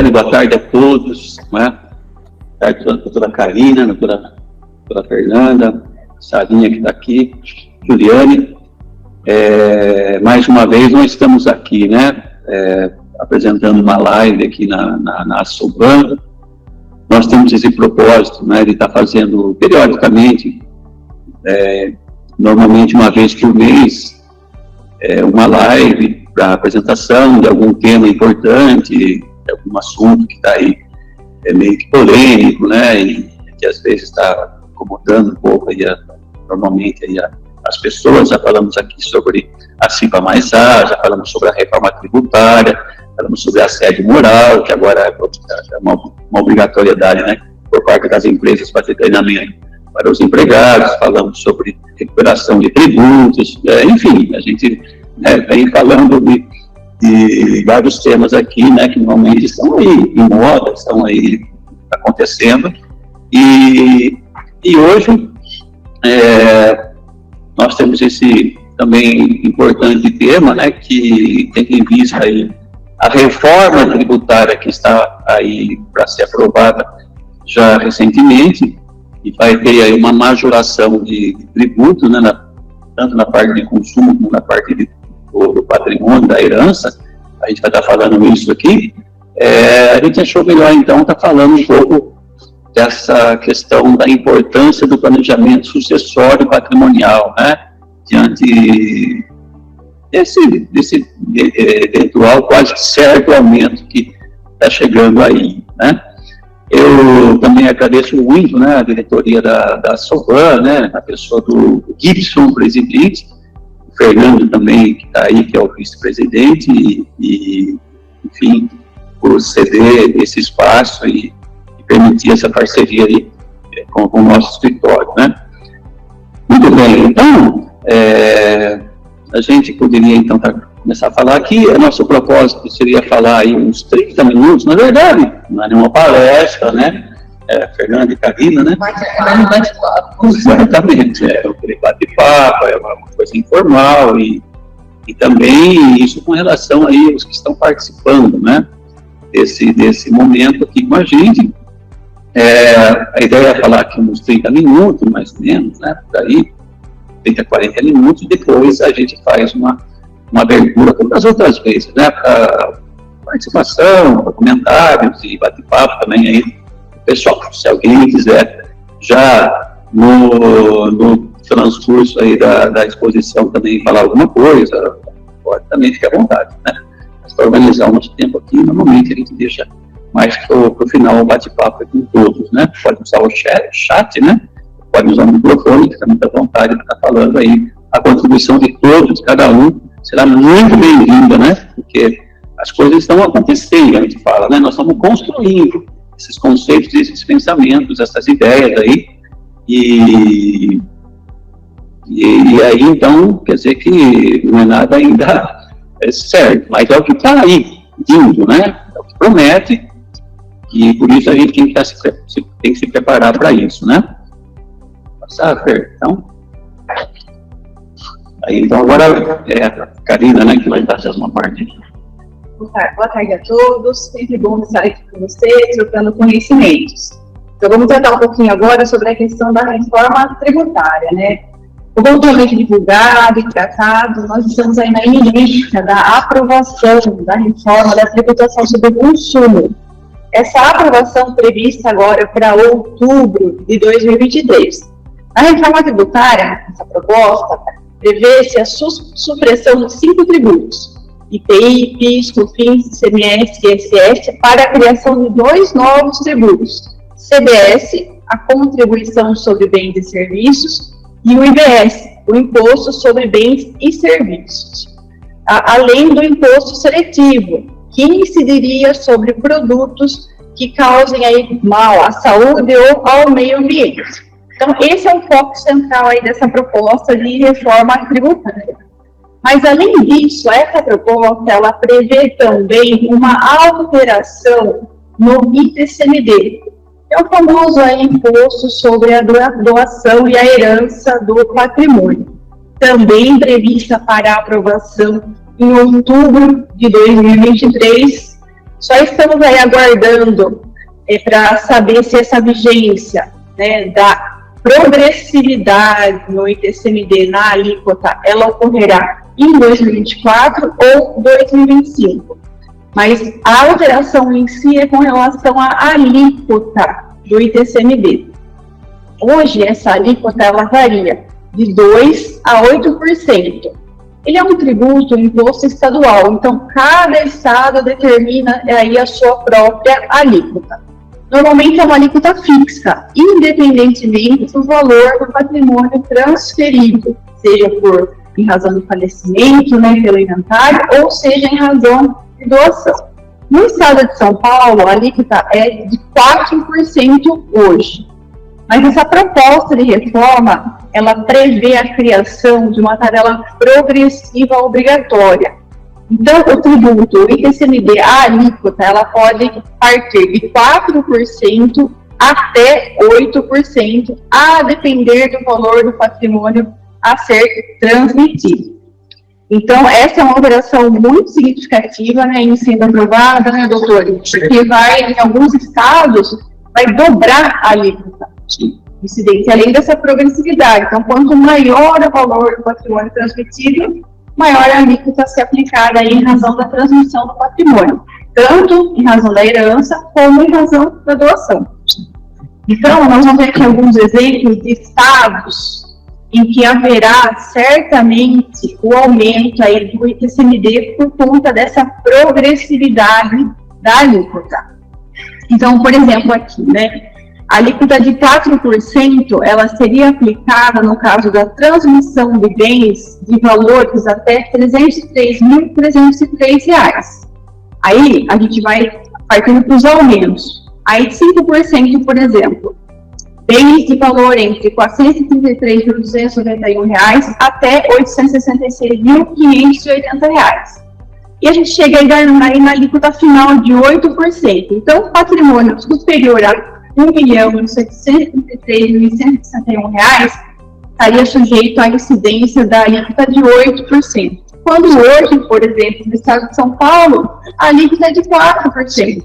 Juliane, boa tarde a todos, né? Boa tarde a doutora Karina, a doutora Fernanda, Sarinha que está aqui, Juliane. Mais uma vez nós estamos aqui, né? Apresentando uma live aqui na Soban. Nós temos esse propósito, né, de estar fazendo periodicamente, normalmente uma vez por mês, uma live para apresentação de algum tema importante, de algum assunto que está aí meio que polêmico, né, e que às vezes está incomodando um pouco aí normalmente aí as pessoas. Já falamos aqui sobre a CIPA+A, já falamos sobre a reforma tributária, falamos sobre assédio moral, que agora é uma obrigatoriedade, né, por parte das empresas fazer treinamento para os empregados. Falamos sobre recuperação de tributos, enfim, a gente vem falando de vários temas aqui, né, que normalmente estão aí em moda, estão aí acontecendo, e hoje nós temos esse também importante tema, né, que tem em vista aí a reforma tributária que está aí para ser aprovada já recentemente, e vai ter aí uma majoração de tributos, né, tanto na parte de consumo como na parte do patrimônio, da herança. A gente vai estar falando isso aqui. A gente achou melhor, então, estar falando um pouco dessa questão da importância do planejamento sucessório patrimonial, né, diante desse eventual quase certo aumento que está chegando aí, né. Eu também agradeço muito, né, a diretoria da Soban, né, a pessoa do Gibson, presidente, o Fernando também, que está aí, que é o vice-presidente, e, enfim, por ceder esse espaço e permitir essa parceria aí com o nosso escritório, né. Muito bem, então, a gente poderia, então, começar a falar aqui. O nosso propósito seria falar aí uns 30 minutos, na verdade, não é nenhuma palestra, né, Fernanda e Karina, né? Bate-papo. Exatamente, aquele bate-papo, é uma coisa informal, e também isso com relação aí aos que estão participando, né, desse momento aqui com a gente. A ideia é falar aqui uns 30 minutos, mais ou menos, né, por aí, 30, 40 minutos, e depois a gente faz uma abertura, como das outras vezes, né, para participação, para comentários e bate-papo também aí. Pessoal, se alguém quiser já no transcurso aí da exposição também falar alguma coisa, pode também, fique à vontade, né. Mas para organizar o nosso tempo aqui, normalmente a gente deixa mais para o final o bate-papo com todos, né. Pode usar o chat, né, pode usar o microfone, fica muito à vontade de estar falando aí. A contribuição de todos, de cada um, será muito bem-vinda, né, porque as coisas estão acontecendo, a gente fala, né, nós estamos construindo esses conceitos, esses pensamentos, essas ideias aí, e aí, então, quer dizer que não é nada ainda certo, mas é o que está aí, vindo, né, é o que promete, e por isso a gente tem que se preparar para isso, né. Passar, Fer, então... Aí, então, agora é a Karina, né, que vai dar uma parte. Boa tarde a todos, sempre bom estar aqui com vocês, trocando conhecimentos. Então, vamos tratar um pouquinho agora sobre a questão da reforma tributária, né? Como amplamente divulgado e tratado, nós estamos aí na iminência da aprovação da reforma da tributação sobre o consumo. Essa aprovação prevista agora para outubro de 2023. A reforma tributária, essa proposta, prevê-se a supressão de 5 tributos, IPI, PIS, COFINS, ICMS e ISS, para a criação de 2 novos tributos, CBS, a Contribuição sobre Bens e Serviços, e o IBS, o Imposto sobre Bens e Serviços, além do imposto seletivo, que incidiria sobre produtos que causem aí mal à saúde ou ao meio ambiente. Então, esse é o foco central aí dessa proposta de reforma tributária. Mas, além disso, essa proposta, ela prevê também uma alteração no ITCMD, que é o famoso aí, imposto sobre a doação e a herança do patrimônio, também prevista para aprovação em outubro de 2023, Só estamos aí aguardando para saber se essa vigência, né, da progressividade no ITCMD na alíquota, ela ocorrerá em 2024 ou 2025. Mas a alteração em si é com relação à alíquota do ITCMD. Hoje, essa alíquota ela varia de 2% a 8%. Ele é um tributo, um imposto estadual, então cada estado determina aí a sua própria alíquota. Normalmente é uma alíquota fixa, independentemente do valor do patrimônio transferido, seja em razão de falecimento, né, pelo inventário, ou seja em razão de doação. No estado de São Paulo, a alíquota é de 4% hoje. Mas essa proposta de reforma, ela prevê a criação de uma tabela progressiva obrigatória. Então, o tributo, o ITCMD, a alíquota, ela pode partir de 4% até 8%, a depender do valor do patrimônio a ser transmitido. Então, essa é uma operação muito significativa, né, em sendo aprovada, né, doutor? Porque vai, em alguns estados, vai dobrar a alíquota incidente, além dessa progressividade. Então, quanto maior o valor do patrimônio transmitido, maior a alíquota a ser aplicada aí em razão da transmissão do patrimônio, tanto em razão da herança, como em razão da doação. Então, nós vamos ver aqui alguns exemplos de estados em que haverá certamente o aumento aí do ITCMD por conta dessa progressividade da alíquota. Então, por exemplo, aqui, né, a alíquota de 4%, ela seria aplicada no caso da transmissão de bens de valores até R$ 303.303. Aí, a gente vai partindo para os aumentos. Aí, 5%, por exemplo, bens de valor entre R$ 433.291 até R$ 866.580. E a gente chega aí na alíquota final de 8%. Então, patrimônio superior a R$ 1.733.161 estaria sujeito à incidência da alíquota de 8%. Quando hoje, por exemplo, no estado de São Paulo, a alíquota é de 4%.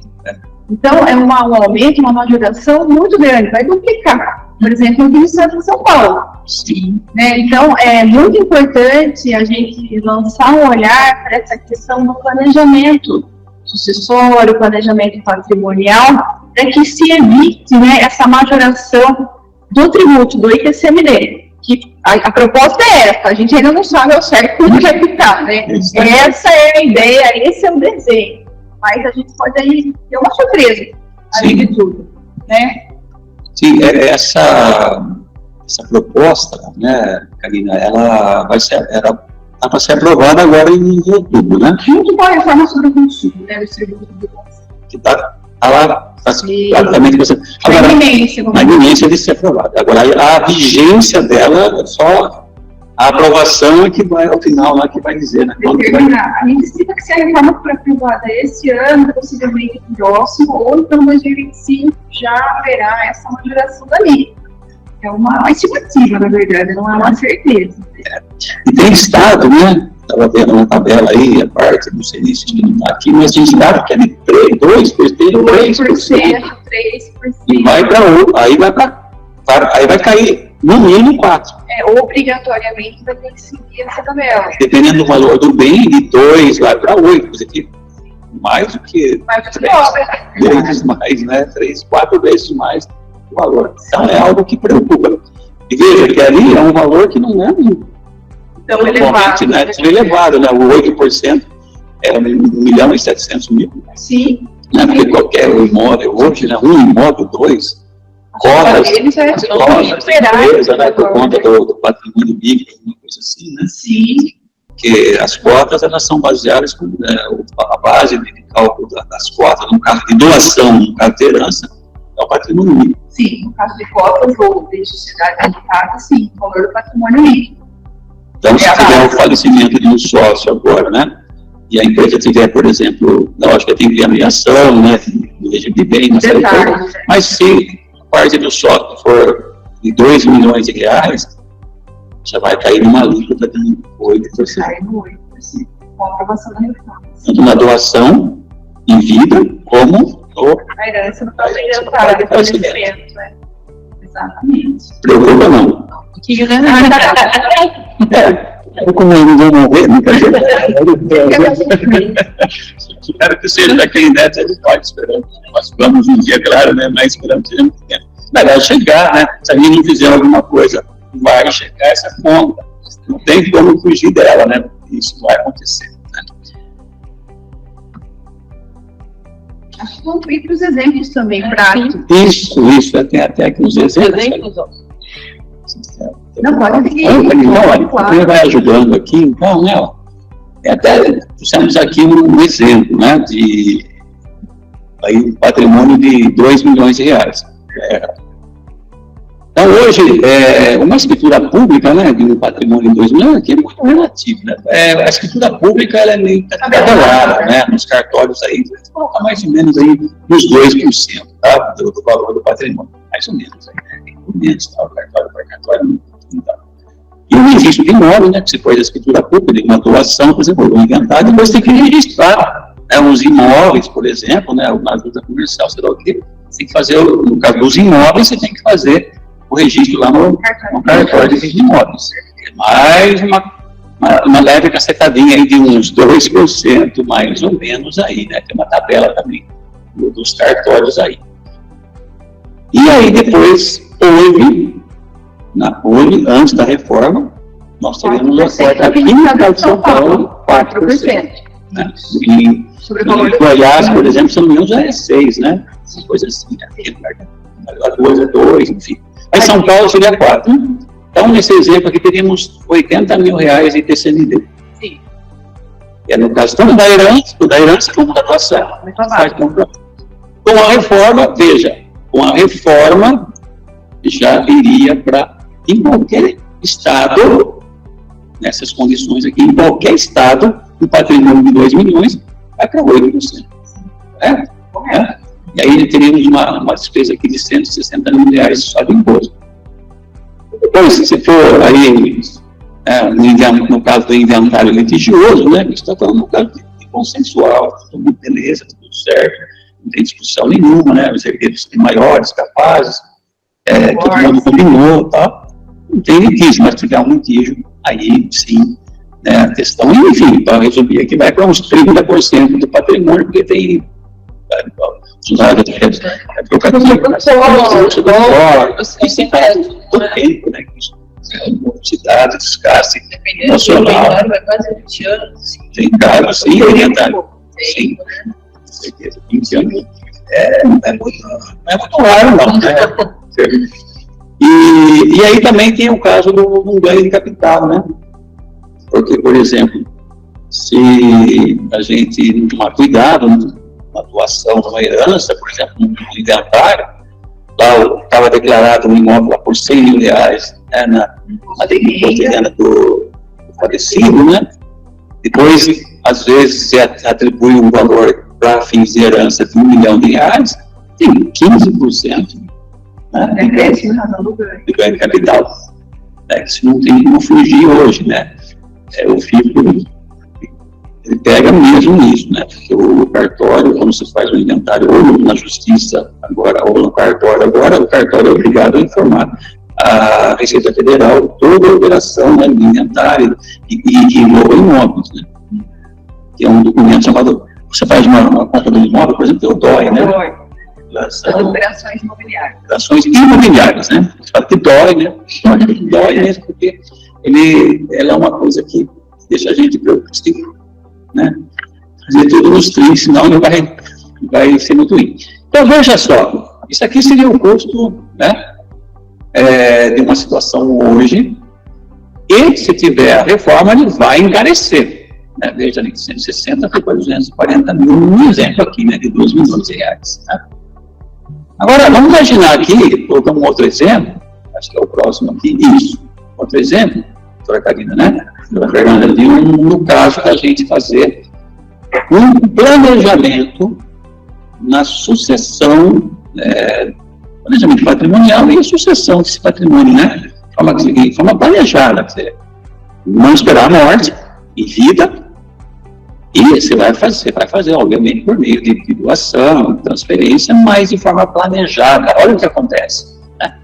Então, é um aumento, uma majoração muito grande, vai duplicar, por exemplo, aqui no estado de São Paulo. Sim. Né? Então, é muito importante a gente lançar um olhar para essa questão do planejamento sucessório, planejamento patrimonial, para que se evite, né, essa majoração do tributo, do ITCMD. Que a proposta é essa, a gente ainda não sabe ao certo como vai ficar, né? Essa é a ideia, esse é o desenho. Mas a gente pode aí ter uma surpresa, além de tudo, né? Sim, essa proposta, né, Karina, ela vai ser, era para ser aprovada agora em outubro, né? Junto com a reforma sobre o consumo, né, do tributo do consumo. Que está lá, praticamente você. Agora, a iminência de ser aprovada. Agora, a vigência dela, só a aprovação é que vai, ao final, lá que vai dizer, né? A gente estima que se a reforma for aprovada esse ano, possivelmente próximo, ou então 2025, já haverá essa majoração da lei. É uma estimativa, na verdade, não é uma certeza. E tem estado, né? Estava vendo uma tabela aí, a parte, não sei se está aqui, mas tem estado que é de 3%. E vai para outro, aí vai cair, no mínimo 4%. Obrigatoriamente vai ter que seguir essa tabela. Dependendo do valor do bem, de 2 vai para 8%. Quer dizer, mais do que 3 vezes mais, né? 3, 4 vezes mais o valor. Então é algo que preocupa. E veja que ali é um valor que não é tão elevado, né? Tão elevado, né? O 8% é 1.700.000. Sim. Né? Porque qualquer imóvel hoje, né? Um imóvel, 2, cotas, empresa, né? Por conta do patrimônio líquido, alguma coisa assim, né? Sim. Porque as cotas, elas são baseadas com a base de cálculo das cotas, no caso de doação, no caso de herança, é o patrimônio líquido. Sim, no caso de cotas ou de sociedade limitada, sim, o valor do patrimônio líquido. Então, se tiver o falecimento de um sócio agora, né, e a empresa tiver, por exemplo, lógico que tem que ter ampliação, né, do regime de bem, mas se a parte do sócio for de R$2 milhões, já vai cair numa alíquota de 8%. Cai no 8%, com a aprovação da reforma. Tanto na doação, em vida, como a herança não está vendendo para depois do falecimento, né? Exatamente. Preocupa não. Um pouquinho, né? Como eu não vou morrer, nunca quero que seja daquele neto, ele pode esperar. Nós vamos um dia, claro, né? Mas esperamos que muito tempo. Mas vai chegar, né? Se a gente não fizer alguma coisa, vai chegar essa conta. Não tem como fugir dela, né? Isso vai acontecer. Né? Acho que vão ir para os exemplos também, práticos. Isso, tem até aqui os exemplos. Não, pode seguir. Ele vai ajudando aqui, então, né? Até puxamos aqui um exemplo, né? De aí, um patrimônio de 2 milhões de reais. Então, hoje, uma escritura pública, né, de um patrimônio de 2 milhões, aqui é muito relativo, né? A escritura pública, ela é meio tabelada, né? Nos cartórios aí, você coloca mais ou menos aí nos 2%, tá? Do valor do patrimônio, mais ou menos aí, né? Tem menos, tá? O cartório por cartório, não dá. E o registro de imóvel, né, que se for da escritura pública, de uma doação, por exemplo, um inventário, depois tem que registrar, né, os imóveis, por exemplo, né, uma ajuda comercial, sei lá o quê, você tem que fazer, no caso dos imóveis, você tem que fazer o registro lá no cartório de imóveis. Mais uma leve cacetadinha aí de uns 2%, mais ou menos aí, né, tem uma tabela também dos cartórios aí. E aí depois antes da reforma, nós teríamos a cota aqui no estado de São Paulo, 4%. Né? Em Goiás, por exemplo, se não me engano, já é 6%, né? Coisa assim, a coisa é 2%, enfim. Mas São Paulo seria 4%. Então, nesse exemplo aqui, teríamos R$80 mil em TCMD. Sim. É no caso tanto da herança como da doação. Com a reforma, veja, com a reforma já iria para, em qualquer estado, nessas condições aqui, em qualquer estado, o patrimônio de 2 milhões vai para 8%. E aí teríamos uma despesa aqui de R$160 mil só de imposto. Depois, se for aí, no caso do inventário litigioso, né, a gente está falando no caso de consensual, tudo beleza, tudo certo, não tem discussão nenhuma, né, os herdeiros maiores, capazes, todo mundo combinou, tá? Não tem litígio, mas se tiver um litígio, aí sim, né, a questão, enfim, para resumir aqui, vai para uns 30% do patrimônio, porque tem usado de velocidade, desgaste nacional. Vai quase 20 anos. Tem cargos, sim, orientado. Sim, com certeza, 20 anos. Não é muito raro, não, né? E aí também tem o caso do ganho de capital, né? Porque, por exemplo, se a gente não tomar cuidado, uma doação, uma herança, por exemplo, um inventário, lá estava declarado um imóvel lá por R$100 mil, né, na cotidiana do falecido, né? Depois, às vezes, se atribui um valor para fins de herança de R$1 milhão, tem 15%. Né, de ganho de capital, né, que se não tem como fugir hoje, né? O FIPO, ele pega mesmo nisso, né? Porque o cartório, quando se faz o inventário, ou na justiça agora, ou no cartório agora, o cartório é obrigado a informar a Receita Federal toda a operação, né, de inventário e envolve imóveis, né? Que é um documento chamado, você faz uma compra do imóvel, por exemplo, tem o DOI, né? As operações imobiliárias. Operações imobiliárias, né? Você fala que dói, né? Dói mesmo, porque ela é uma coisa que deixa a gente preocupado, né? Fazer tudo nos trinks, senão não vai ser muito ruim. Então, veja só, isso aqui seria o custo, né, de uma situação hoje, e se tiver a reforma, ele vai encarecer. Né? Veja ali, 160 foi para 240 mil, um exemplo aqui, né, de 2 milhões de reais. Né? Agora, vamos imaginar aqui, colocar um outro exemplo, acho que é o próximo aqui, isso, outro exemplo, doutora Karina, né? Doutora Fernanda, no caso da gente fazer um planejamento na sucessão, planejamento patrimonial e sucessão desse patrimônio, né? De forma planejada, quer dizer, não esperar a morte em vida E você vai fazer, obviamente, por meio de doação, transferência, mas de forma planejada. Olha o que acontece. Né?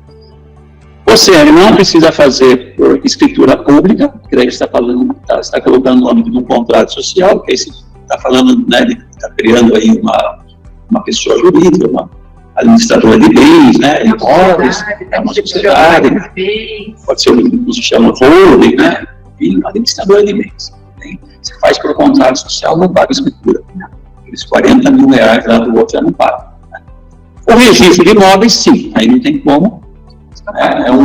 Você não precisa fazer por escritura pública, porque daí você está colocando o nome de um contrato social, que aí você está falando, né, está criando aí uma pessoa jurídica, uma administradora de bens, né, imóveis, uma sociedade, pode ser um que se chama holding, né, e uma administradora de bens. Né? Você faz por contrato social, não paga escritura. Aqueles 40 mil reais lá do outro já não paga. Né? O registro de imóveis, sim, aí não tem como.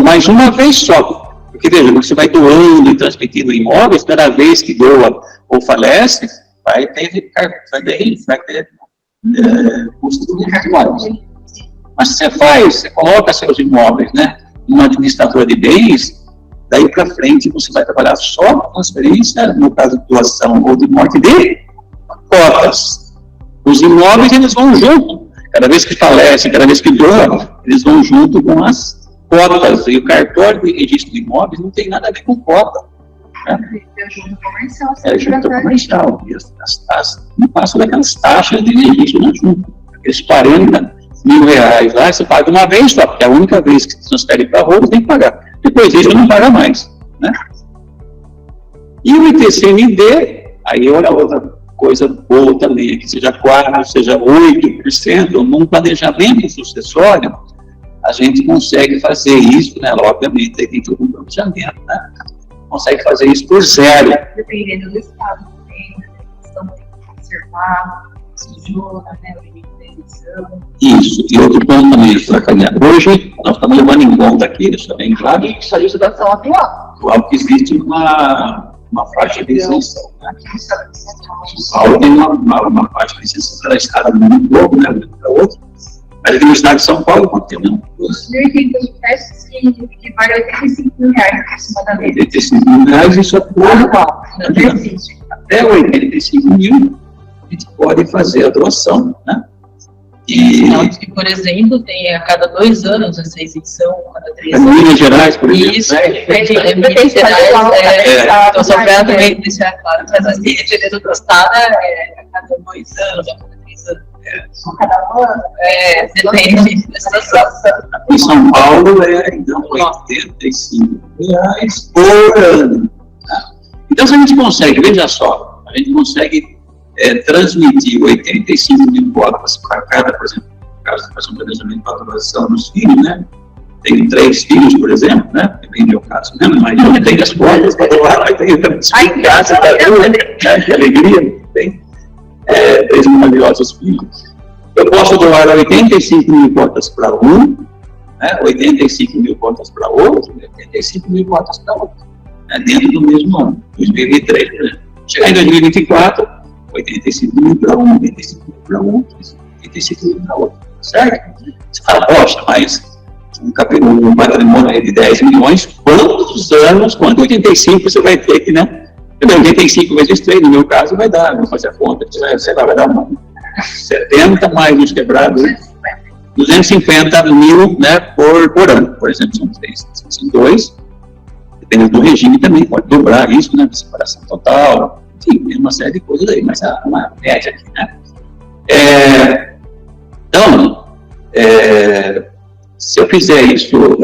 Mais uma vez só. Porque, veja, você vai doando e transmitindo imóveis, cada vez que doa ou falece, vai ter custo de imóveis. Mas você coloca seus imóveis, né, numa administradora de bens, daí para frente você vai trabalhar só com transferência, no caso de doação ou de morte, de cotas. Os imóveis, eles vão junto. Cada vez que falece, cada vez que doa, eles vão junto com as cotas. E o cartório de registro de imóveis não tem nada a ver com cota. Né? É junta comercial. É junta comercial. Não passa daquelas taxas de registro na junta. Aqueles 40 mil reais lá, você paga uma vez só, porque é a única vez que se transfere para a roupa, tem que pagar. Depois disso, não paga mais. Né? E o ITCMD, aí olha outra coisa boa também, que seja 4%, seja 8%, num planejamento sucessório, a gente consegue fazer isso, né? Obviamente, aí tem todo um planejamento, né? Consegue fazer isso por zero. Dependendo do estado, a questão de conservar, se joga, né? O limite da emissão. Isso, e outro ponto também, hoje, nós estamos levando em conta aqui, isso é bem claro. Isso é a legislação atual. Atual que existe uma faixa de isenção. Né? São Paulo tem uma faixa de isenção para a escala muito pouco, né? Para outra. Mas aqui no estado de São Paulo, quanto tempo? Não? 2.500 peças que vale R$85 mil aproximadamente. R$85 mil, isso é pouco. Até 85 mil, a gente pode fazer a doação, né? Que, por exemplo, tem a cada 2 anos essa isenção, cada 3 anos. Em Minas Gerais, por exemplo. Isso, em Minas Gerais, então só para também deixar claro, mas assim, dependendo do estado, a cada 2 anos, a cada 3 anos. Cada ano? Depende da situação. Em São Paulo então, R$85 por ano. Tá? Então, se a gente consegue, veja só, a gente consegue transmitir 85 mil cotas para cada, por exemplo, no caso de fazer um planejamento para a adoração dos filhos, né? Tenho 3 filhos, por exemplo, né? Depende do caso, né? Mas eu tenho as cotas para doar, mas tenho em casa, que alegria, tem 3 maravilhosos filhos. Eu posso doar 85 mil cotas para um, né? 85 mil cotas para outro, 85 mil cotas para outro, né? Dentro do mesmo ano, 2023, por exemplo. Chegar em 2024, 85 mil para um, 85 mil para outro, 85 mil para outro, certo? Você fala, poxa, mas um patrimônio aí de 10 milhões, quantos anos, quanto 85 você vai ter que, né? 85 vezes 3, no meu caso, vai dar, vou fazer a conta, sei lá, vai dar 70 mais os quebrados, 250 mil, né, por ano, por exemplo, são 3, são 2, dependendo do regime também, pode dobrar isso, né, separação total, enfim, uma série de coisas aí, mas é uma média aqui, né. Então, se eu fizer isso,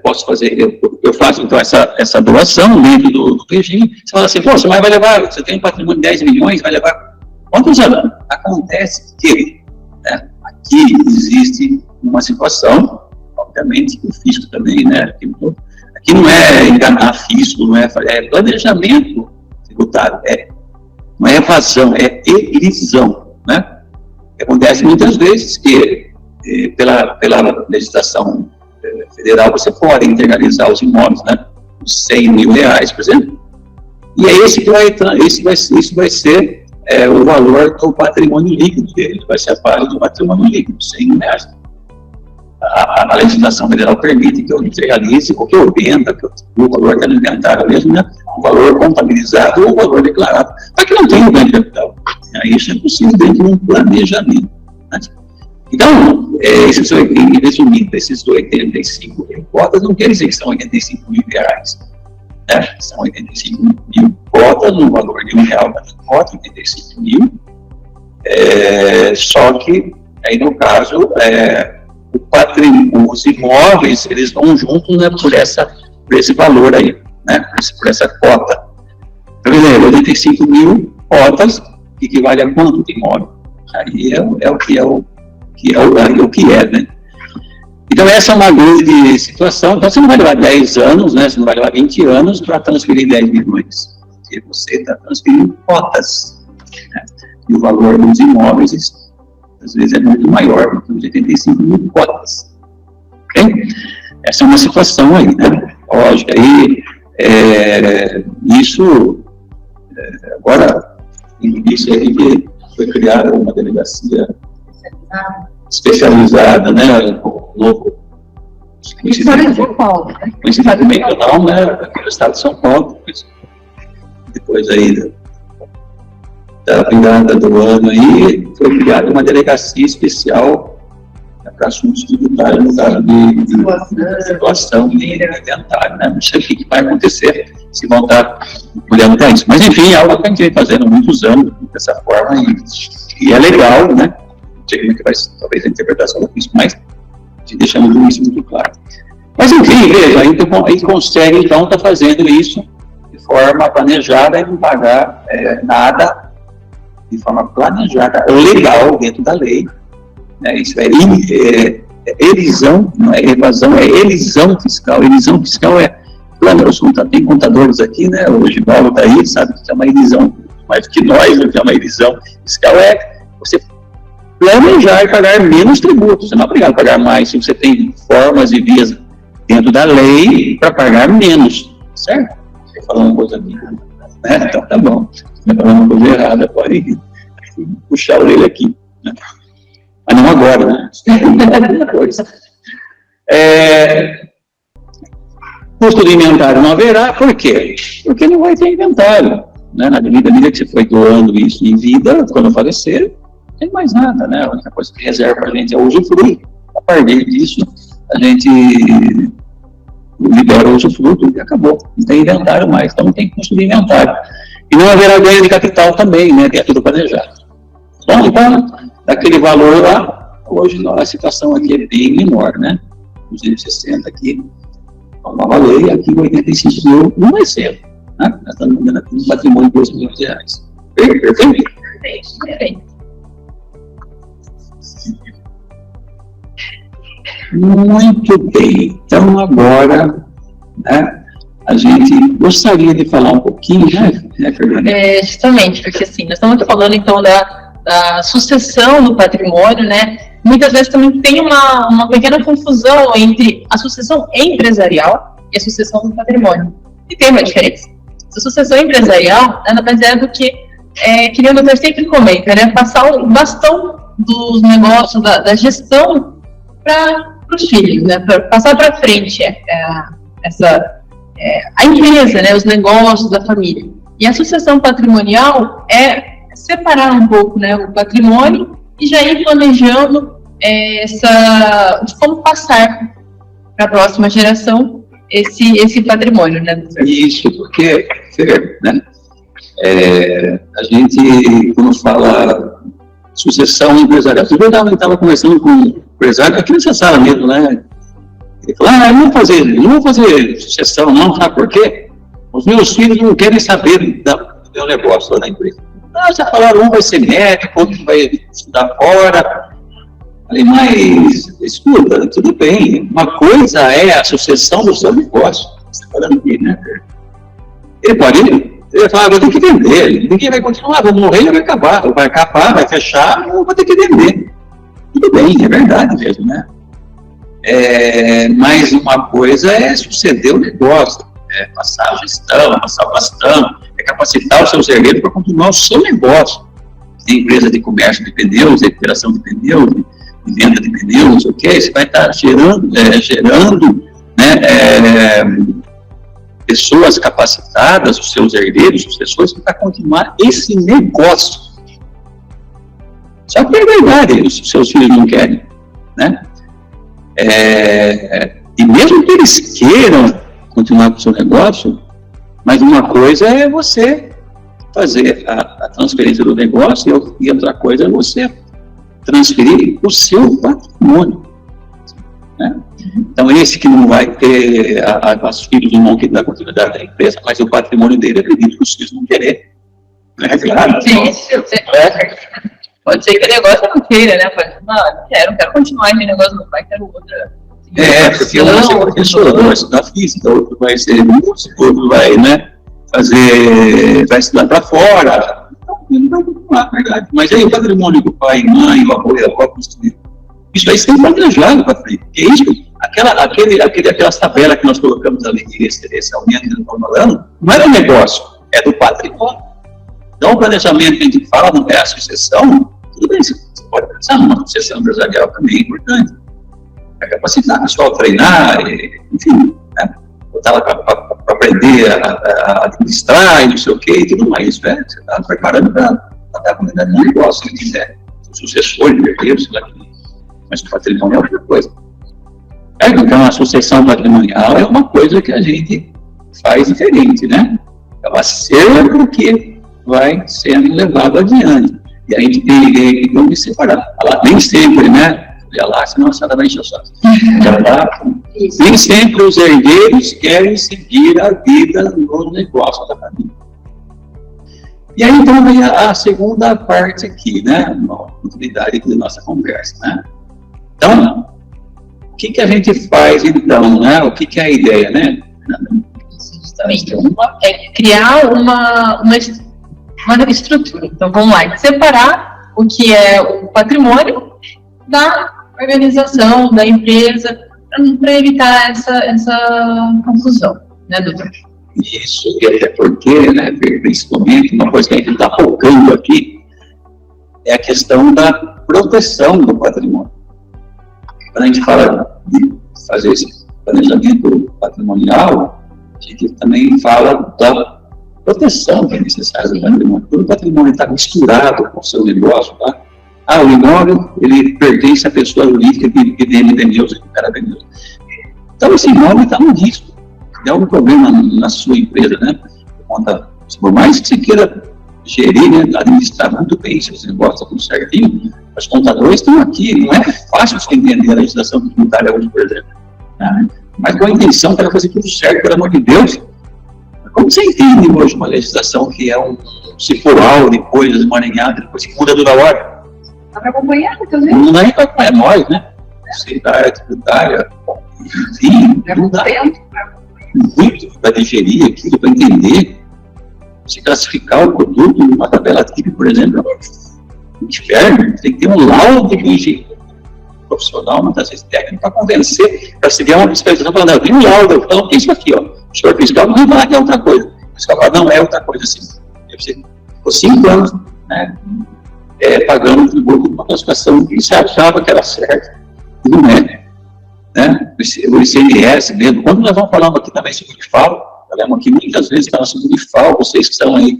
posso fazer, eu faço então essa doação dentro do regime. Você fala assim, pô, você vai levar, você tem um patrimônio de 10 milhões, vai levar quantos anos? Acontece que, né, aqui existe uma situação, obviamente, que o fisco também, né, aqui não é enganar fisco, não é planejamento tributário, não é evasão, é elisão, né? Acontece muitas vezes que pela legislação federal, você pode integralizar os imóveis, né, os 100 mil reais, por exemplo, e é esse vai ser o valor do patrimônio líquido dele, vai ser a base do patrimônio líquido, 100 mil reais. A legislação federal permite que eu integralize, ou que eu venda, que o valor está no inventário mesmo, né, o valor contabilizado ou o valor declarado, para que não tenha o ganho de capital. Isso é possível dentro de um planejamento, né? Então, resumindo, esses 85 mil cotas não quer dizer que são 85 mil reais. né? São 85 mil cotas, no valor de R$1 cada cota, 85 mil. Só que, aí no caso, o patrimônio, os imóveis, eles vão juntos, né, por esse valor aí, né, por essa cota. Por exemplo, 85 mil cotas, que equivale a quanto de imóvel? Aí é o que é, né? Então, essa é uma grande situação. Então, você não vai levar 10 anos, né? Você não vai levar 20 anos para transferir 10 milhões. Porque você está transferindo cotas, né? E o valor dos imóveis, às vezes, é muito maior, então, de 85 mil cotas. Ok? Essa é uma situação aí, né? Lógico, aí, agora, isso aí que foi criada uma delegacia especializada, né, novo, conhecido regional, né, aqui no estado de São Paulo. Depois aí da virada do ano aí, foi criada uma delegacia especial para assuntos tributários, no caso de situação de inventário, né? Não sei o que vai acontecer se vão estar olhando para isso. Mas, enfim, é algo que a gente vem fazendo há muitos anos, dessa forma, e é legal, né? Não sei como é que vai ser, talvez, a interpretação disso, mas deixando isso muito claro. Mas, enfim, veja, aí consegue, então, estar fazendo isso de forma planejada e não pagar nada de forma planejada, legal, dentro da lei. Isso é elisão, não é evasão, é elisão fiscal. Elisão fiscal tem contadores aqui, né? O Givaldo está aí, sabe que é uma elisão, mais que nós, o que é uma elisão fiscal você planejar e pagar menos tributos. Você não é obrigado a pagar mais se você tem formas e vias dentro da lei para pagar menos, certo? Estou falando uma coisa aqui, né? Então tá bom. Se eu falando uma coisa errada, pode puxar a orelha aqui, né? Mas não agora, né? Custo de inventário não haverá, por quê? Porque não vai ter inventário, né? Na medida que você foi doando isso em vida, quando falecer, não tem mais nada, né? A única coisa que reserva para a gente é o usufruto. A partir disso, a gente libera o usufruto e acabou. Não tem inventário mais, então não tem custo de inventário. E não haverá ganho de capital também, né? Que é tudo planejado. Bom, então, daquele valor lá, hoje a situação aqui é bem menor, né? 260 aqui, uma lei, aqui 85 mil, não vai ser, né? Nós estamos vendendo aqui um patrimônio de R$2 milhões. Perfeito? Perfeito. Muito bem. Então, agora, né, a gente gostaria de falar um pouquinho, né, Fernanda? Justamente, porque assim, nós estamos falando, então, da sucessão do patrimônio, né? Muitas vezes também tem uma pequena confusão entre a sucessão empresarial e a sucessão do patrimônio. E tem uma diferença. A sucessão empresarial nada mais é do que o doutor sempre comenta, né? Passar o bastão dos negócios, da gestão para os filhos, né? Pra passar para frente a empresa, né? Os negócios da família. E a sucessão patrimonial é separar um pouco, né, o patrimônio e já ir planejando de como passar para a próxima geração esse patrimônio, né? Isso, porque, né, a gente, quando fala sucessão empresarial, eu estava conversando com um empresário aqui nessa sala mesmo, né? Ele falou, eu não vou fazer sucessão, não, sabe por quê? Os meus filhos não querem saber do meu negócio lá na empresa. Já falaram, um vai ser médico, outro vai estudar fora. Falei, mas, escuta, tudo bem, uma coisa é a sucessão do seu negócio. Você está falando aqui, né? Ele vai falar, vou ter que vender, ninguém vai continuar, vou morrer e vai acabar, vai fechar, eu vou ter que vender. Tudo bem, é verdade mesmo, né? Mas uma coisa é suceder o negócio, passar a gestão, passar o bastão, capacitar os seus herdeiros para continuar o seu negócio. Tem empresa de comércio de pneus, de recuperação de pneus, de venda de pneus, não sei o que, você vai estar gerando né, pessoas capacitadas, os seus herdeiros, sucessores, para continuar esse negócio. Só que é verdade, os seus filhos não querem, né? E mesmo que eles queiram continuar com o seu negócio, Mas uma coisa é você fazer a transferência do negócio e outra coisa é você transferir o seu patrimônio. Né? Então, esse que não vai ter, os filhos não vão querer dar continuidade da empresa, mas o patrimônio dele, acredito que os filhos não querer. É claro. Sim, pode ser que o negócio não queira, né? Não quero continuar esse negócio, não vai, quero outra. Porque um vai ser professor, vai estudar física, outro vai ser músico, outro vai, né, vai estudar para fora. Então, ele vai continuar, verdade. Mas aí o patrimônio do pai, mãe, o avô e a avó construíram. Isso aí tem planejado para frente. Porque isso, aquelas tabelas que nós colocamos ali, esse aumento que nós estamos falando, não é do negócio, é do patrimônio. Então, o planejamento que a gente fala não é a sucessão, tudo bem, você pode pensar numa sucessão empresarial também é importante. É capacitar o pessoal a treinar, enfim, né? Botar lá para aprender a administrar e não sei o que e tudo mais. Né? Você está preparando para dar a comunidade no negócio, se quiser. O sucessor, de herdeiro, sei lá. Mas o patrimônio é outra coisa. Então, a sucessão patrimonial é uma coisa que a gente faz diferente, né? Ela serve porque vai sendo levado adiante. E a gente tem que separar. Ela nem sempre, né? Olha lá, senão a senhora vai encher o saco. Nem sempre os herdeiros querem seguir a vida no negócio da família. E aí, então, vem a segunda parte aqui, né? Uma oportunidade da nossa conversa, né? Então, o que a gente faz, então, né? O que é a ideia, né? Justamente, criar uma estrutura. Então, vamos lá, separar o que é o patrimônio da organização, da empresa, para evitar essa confusão, né, doutor? Isso, e até porque, né, principalmente, uma coisa que a gente está focando aqui é a questão da proteção do patrimônio. Quando a gente fala de fazer esse planejamento patrimonial, a gente também fala da proteção que é necessária do patrimônio. Quando o patrimônio está misturado com o seu negócio, tá? O imóvel, ele pertence à pessoa jurídica que vende pneus e que o cara vendeu. Então, esse imóvel está no risco. Se der algum problema na sua empresa, né? Por mais que você queira gerir, né, administrar muito bem seus negócios, tudo certinho, os contadores estão aqui. Não é fácil você entender a legislação tributária hoje, por exemplo. Né? Mas com a intenção para fazer tudo certo, pelo amor de Deus. Como você entende hoje uma legislação que é um cifural de coisas emaranhadas, depois que muda toda hora? Dá para acompanhar também? Não dá nem para acompanhar nós, né? Você da área tributária, enfim, não dá muito para digerir aquilo, para entender. Se classificar o produto numa tabela típica, por exemplo, é um inferno. Tem que ter um laudo de engenheiro profissional, muitas vezes técnico, para convencer, para se ver uma fiscalização falando, tem um laudo, eu falo, é isso aqui, ó. O senhor fiscal não vai falar que é outra coisa. O fiscal fala, não, é outra coisa, assim. Você ficou 5 anos, né? Pagando o tributo de uma classificação que você achava que era certa, e não é. Né? O ICMS mesmo, quando nós vamos falando aqui também sobre o FAO, eu lembro que muitas vezes está sobre o FAO, vocês que estão aí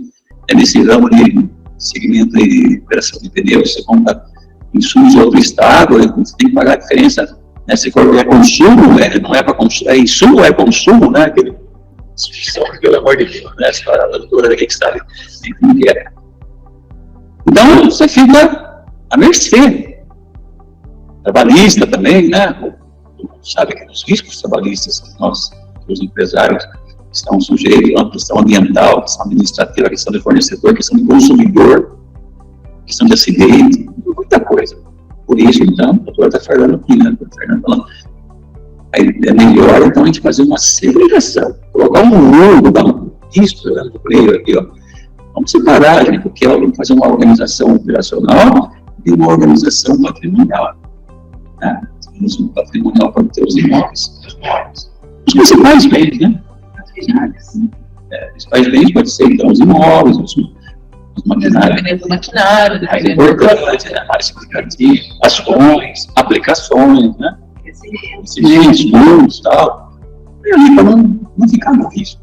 nesse ramo de segmento de operação de pneus, você compra insumos de outro estado, você tem que pagar a diferença, né? Se for consumo, não é para consumo, insumo é consumo, né? Aquele, pelo amor de Deus, né? A doutora daqui que sabe o que é. Então, você fica à mercê. Trabalhista também, né? Sabe que os riscos trabalhistas que nós, os empresários, estão sujeitos à questão ambiental, questão administrativa, questão de fornecedor, questão de consumidor, questão de acidente, muita coisa. Por isso, então, o doutor está falando aqui, né? Falando. Aí é melhor, então, a gente fazer uma segregação, colocar um mundo, dar um risco no meio aqui, ó. Vamos separar, gente, porque vamos fazer uma organização operacional e uma organização patrimonial. Né? Temos um patrimonial para ter os imóveis. Os principais bens, né? Os principais bens podem ser, então, os imóveis, os maquinários. O maquinário, mais importante, mais significativo, ações, aplicações, né? Excelentes, mundos e tal. E ali, para não ficar no risco.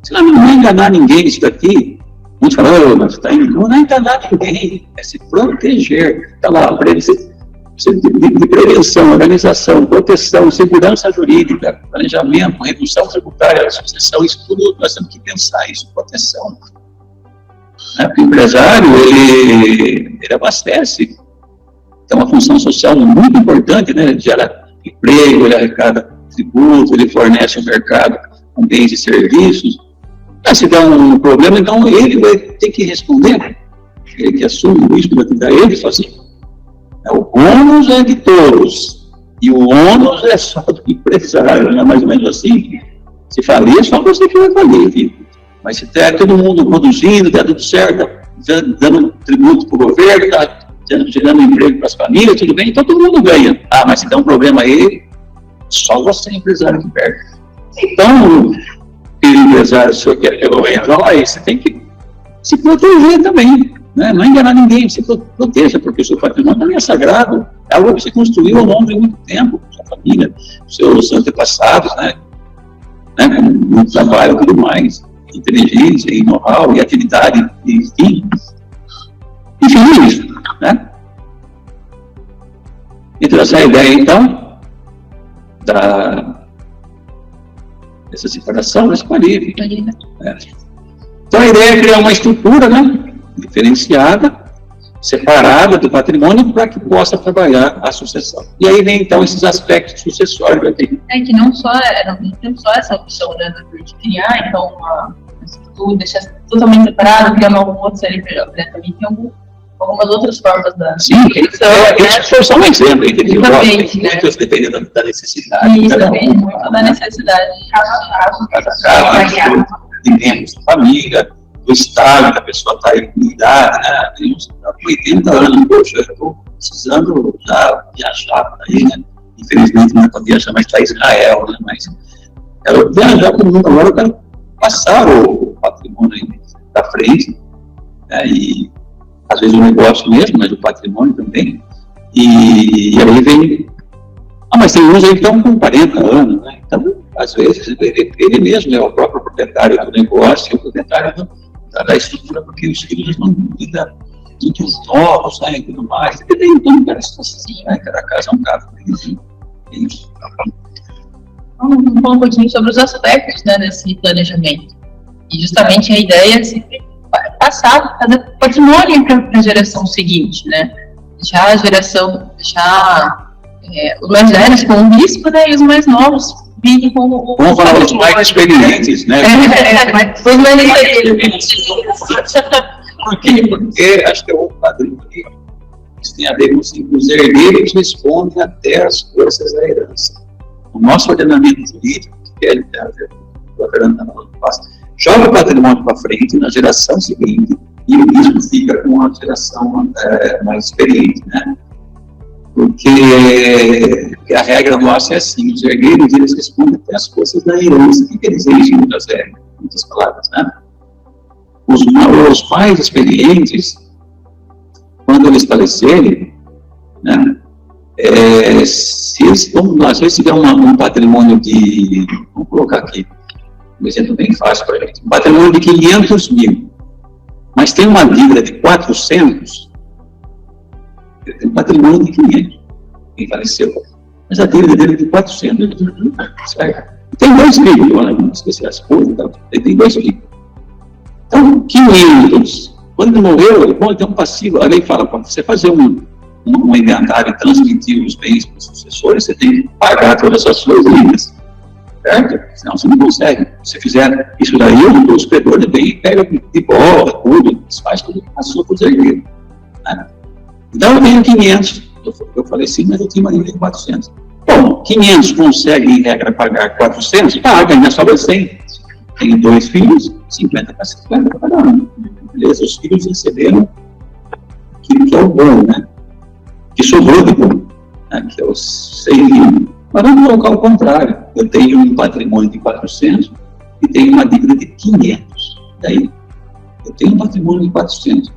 Se não vai enganar ninguém isso daqui, muitos falam, mas está indo, não é enganar ninguém, é se proteger. Está lá, para ele, de prevenção, organização, proteção, segurança jurídica, planejamento, redução tributária, sucessão, isso tudo nós temos que pensar, isso, proteção. Porque o empresário, ele abastece, tem uma função social muito importante, né? Ele gera emprego, ele arrecada tributo, ele fornece o mercado com bens e serviços. Se der um problema, então ele vai ter que responder, ele que assume o risco da vida, ele sozinho. O ônus é de todos, e o ônus é só do empresário, né? Mais ou menos assim. Se falir, é só você que vai falir, viu? Mas se der todo mundo produzindo, der tudo certo, dando tributo para o governo, está gerando emprego para as famílias, tudo bem, então todo mundo ganha. Mas se der um problema aí, só você, empresário, que perde. Então, empresário, se o senhor quer ganhar, você tem que se proteger também. Não enganar ninguém, se proteja, porque o seu patrimônio também é sagrado, é algo que você construiu ao longo de muito tempo, sua família, seus antepassados, com muito trabalho e tudo mais, inteligência, e know-how, e atividade, enfim, é isso, Então, essa ideia, então, dessa separação, dessa parede. Então, a ideia é criar uma estrutura, diferenciada, separada do patrimônio, para que possa trabalhar a sucessão. E aí vem, então, esses aspectos sucessórios. Que não tem só essa opção, de criar, então, uma estrutura, deixar totalmente separado, criar uma outra CNPJ, também tem algumas outras formas da... Sim, esse foi só um exemplo, entendeu? Muitas dependendo da necessidade. Isso, depende muito da necessidade. Cada caso, dependemos da família, do estado que a pessoa está em comunidade, tem uns 80 anos, poxa, eu estou precisando já viajar por aí, Infelizmente não é para viajar, mas para Israel, mas quero viajar com o mundo agora, eu quero passar o patrimônio aí da frente, e às vezes o negócio mesmo, mas o patrimônio também, e aí vem, mas tem uns aí que estão com 40 anos, então, às vezes, ele mesmo é o próprio proprietário do negócio, o proprietário da estrutura, porque os filhos não lidam muito novos, e tudo mais, e tem tudo cada situação, cada caso é um caso. Vamos falar um pouquinho sobre os aspectos, desse planejamento, e justamente a ideia é sempre passar, fazer patrimônio para a geração seguinte, deixar os mais velhos com o risco, e os mais novos virem com o... Vamos falar dos mais experientes, os mais experientes. Por quê? Porque acho que é o padrinho aqui, isso tem a ver com os herdeiros respondem até as forças da herança. O nosso ordenamento jurídico, que é o Fernando joga o patrimônio para frente na geração seguinte, e o risco fica com a geração mais experiente, Porque a regra nossa é assim, os herdeiros, eles respondem até as forças da herança. O que eles exigem, muitas palavras, Os pais experientes, quando eles falecerem, se eles tiverem um patrimônio de, vamos colocar aqui, um exemplo bem fácil para a gente, um patrimônio de 500 mil, mas tem uma dívida de 400, ele tem um patrimônio de 500, quem faleceu, mas a dívida dele é de 400, certo? Tem 2 filhos, não esqueci as coisas, ele tem 2 filhos. Então, 500, quando ele morreu, ele tem um passivo, a lei fala, para você fazer um inventário e transmitir os bens para os sucessores, você tem que pagar todas as suas dívidas, certo? Senão você não consegue. Se fizer isso daí, o superior de bem pega de bola, tudo, faz tudo a sua para os herdeiros. Então, eu tenho 500, eu falei sim, mas eu tinha uma dívida de 400. Bom, 500 consegue, em regra, pagar 400, paga, ainda sobra 100. Tenho 2 filhos, 50 para 50 para cada um. Beleza? Os filhos receberam aquilo que é o bom, que sobrou de bom, que é os 100 mil. Mas vamos colocar o contrário. Eu tenho um patrimônio de 400 e tenho uma dívida de 500. Daí, eu tenho um patrimônio de 400,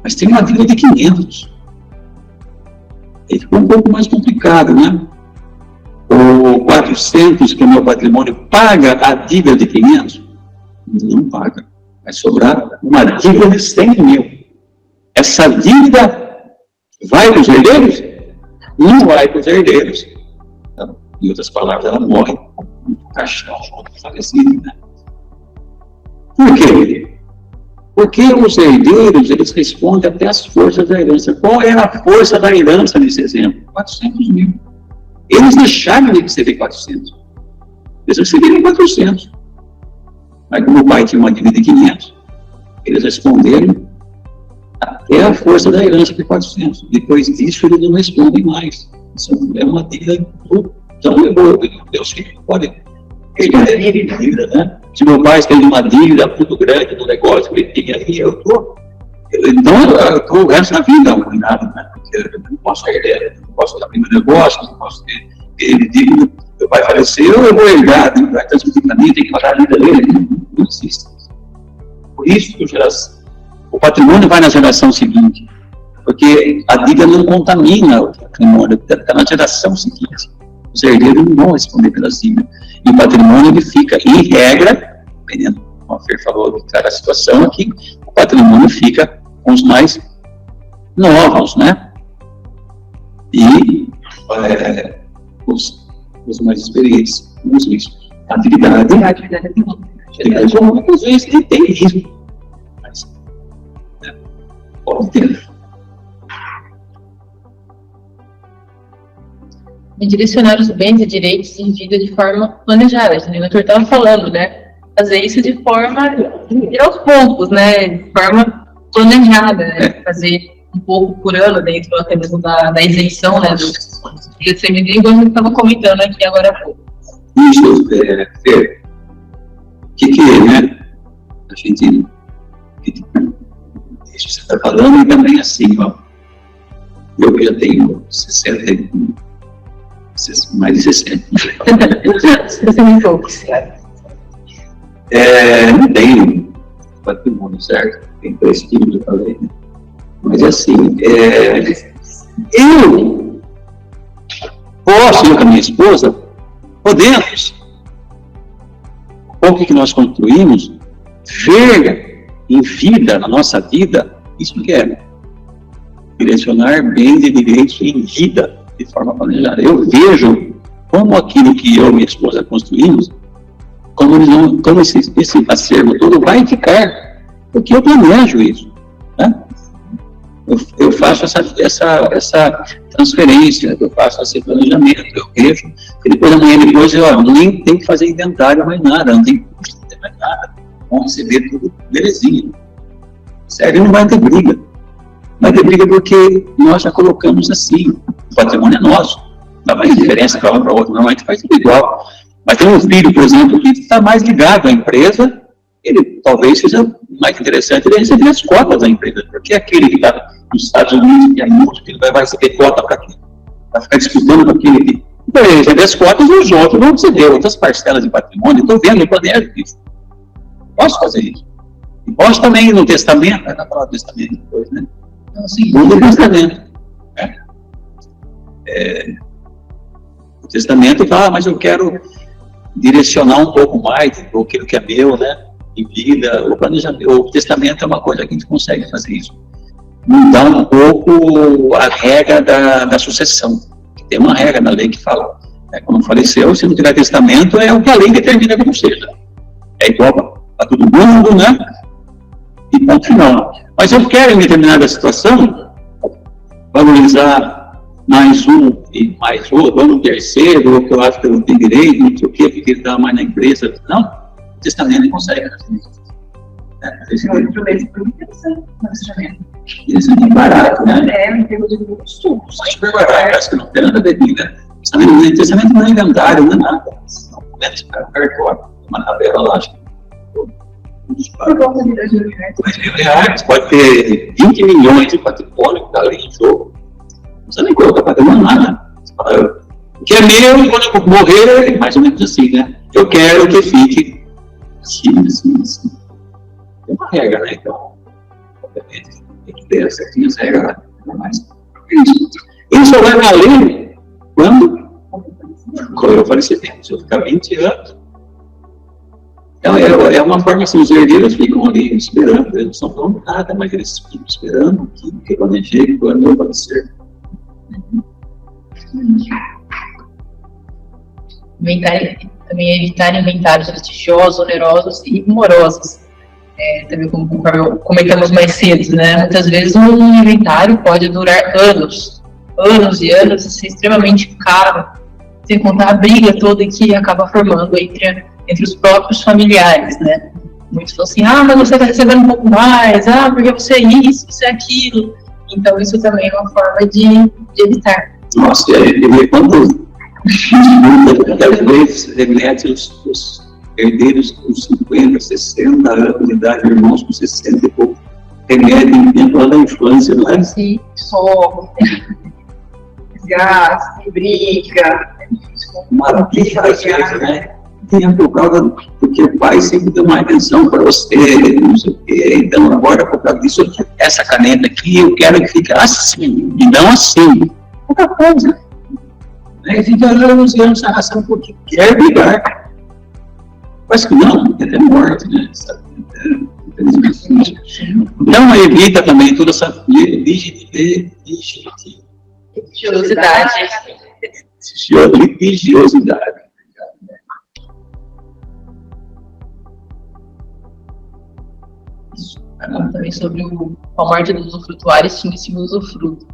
mas tenho uma dívida de 500. Aí ficou um pouco mais complicado, O 400, que é o meu patrimônio, paga a dívida de 500? Não paga. Vai sobrar uma dívida de 100 mil. Essa dívida vai para os herdeiros? não vai para os herdeiros. Então, em outras palavras, ela morre no caixão falecido, né? Por quê? Porque os herdeiros, eles respondem até as forças da herança. Qual é a força da herança nesse exemplo? 400 mil. Eles deixaram de receber 400. Eles receberam 400. Mas como o pai tinha uma dívida de 500, eles responderam até a força da herança de 400. Depois disso, eles não respondem mais. Isso é uma dívida. Então, Deus pode responder dívida, né? Se meu pai tem uma dívida muito grande no negócio que ele tem aí, eu estou o resto da vida arruinado, né? Porque eu não posso não posso abrir meu negócio, não posso ter dívida. Meu pai faleceu, eu vou herdar, vai transmitir para mim, tem que pagar a vida dele. Não existe. Por isso que o patrimônio vai na geração seguinte, porque a dívida não contamina o patrimônio, está na geração seguinte. Os herdeiros não vão responder pelas dívidas. E o patrimônio ele fica, em regra, dependendo, como a Fer falou, de cada situação aqui, o patrimônio fica com os mais novos, né? E os mais experientes, os riscos. Atividade econômica, às vezes, tem risco. Mas, pode ter. E direcionar os bens e direitos em vida de forma planejada. O doutor estava falando, né? Fazer isso de forma, aos poucos, né? De forma planejada, né? Fazer um pouco por ano dentro até mesmo da isenção, né? Do CMD, igual a gente estava comentando aqui agora há pouco. Isso, Fer, o que é, né? A gente, isso você está falando, e também assim, ó. Eu já tenho 60, mais de 60. 60 e poucos. Não tenho patrimônio, certo? Tem 3 filhos, eu falei, né? Mas assim, eu posso, eu com a minha esposa, podemos, o pouco que nós construímos, ver em vida, na nossa vida, isso que é direcionar bens e direitos em vida, de forma planejada. Eu vejo como aquilo que eu e minha esposa construímos, como esse acervo todo vai ficar, porque eu planejo isso, né? Eu faço essa transferência, eu faço esse planejamento, eu vejo que depois eu nem tem que fazer inventário mais nada, não tem custo, não tem mais nada, vamos receber tudo belezinha. Sério, não vai ter briga. Vai ter briga porque nós já colocamos assim, o patrimônio é nosso, não vai ter diferença para uma para outra, normalmente faz tudo igual. Mas tem um filho, por exemplo, que está mais ligado à empresa, ele talvez seja mais interessante ele receber as cotas da empresa, porque aquele que está nos Estados Unidos, que é músico, ele vai receber cota para quê? Vai ficar disputando com aquele que... Então, ele receber as cotas e os outros vão receber outras parcelas de patrimônio. Estou vendo, eu planejo isso. Posso fazer isso. E posso também no testamento, vai falar do testamento depois, né? Então, segundo o testamento. O testamento fala, mas eu quero direcionar um pouco mais do que é meu, né? Em vida, o planejamento, o testamento é uma coisa que a gente consegue fazer isso. Mudar um pouco a regra da sucessão. Tem uma regra na lei que fala, quando faleceu, se não tiver testamento, é o que a lei determina como seja. É igual para todo mundo, né? E ponto final. Mas eu quero, em determinada situação, valorizar mais um e mais outro, ou um terceiro, ou que eu acho que eu não tenho direito, não sei o quê, porque ele está mais na empresa. Não, o testamento não consegue fazer isso. Isso é muito barato, né? Em termos de custo. Super barato, acho que não tem nada a ver com isso. Testamento não é inventário, não é nada. São documentos para o cartório, uma tabela lá, acho que. Por volta de R$2.000. R$2.000, pode ter 20 milhões de patrimônio que está ali em jogo. Não precisa nem colocar patrimônio, nada. O que é meu, e quando eu morrer, é mais ou menos assim, né? Eu quero que fique assim. Tem uma regra, né? Então, obviamente, tem que ter certinhas regras, mas isso só vai valer quando eu falecimento. Se eu ficar 20 anos. Então, é uma forma assim, os herdeiros ficam ali esperando, eles não estão falando nada, mas eles ficam esperando que quando eu planejei, quando eu falecer. também evitar inventários litigiosos, onerosos e morosos. Também como comentamos mais cedo, né? Muitas vezes um inventário pode durar anos e anos, e ser extremamente caro, sem contar a briga toda que acaba formando entre os próprios familiares, né? Muitos falam assim, mas você está recebendo um pouco mais, porque você é isso, você é aquilo. Então isso também é uma forma de evitar. Nossa, quando muitas vezes remete os herdeiros com 50, 60 anos de idade, irmãos com 60 e pouco, remetem tempo lá da infância, não é? Sim, só desgaste, briga. Maravilha, às vezes, né? Tem por causa porque o pai sempre deu mais atenção para você, não sei o quê. Então, agora, por causa disso, essa caneta aqui, eu quero que fique assim, e não assim. Outra coisa. Né? Fica anos e anos arrastando porque quer brigar. Mas que não, é morte, né? Então, evita também toda essa religiosidade. Também sobre a morte dos usufrutuários, tinha-se o usufruto.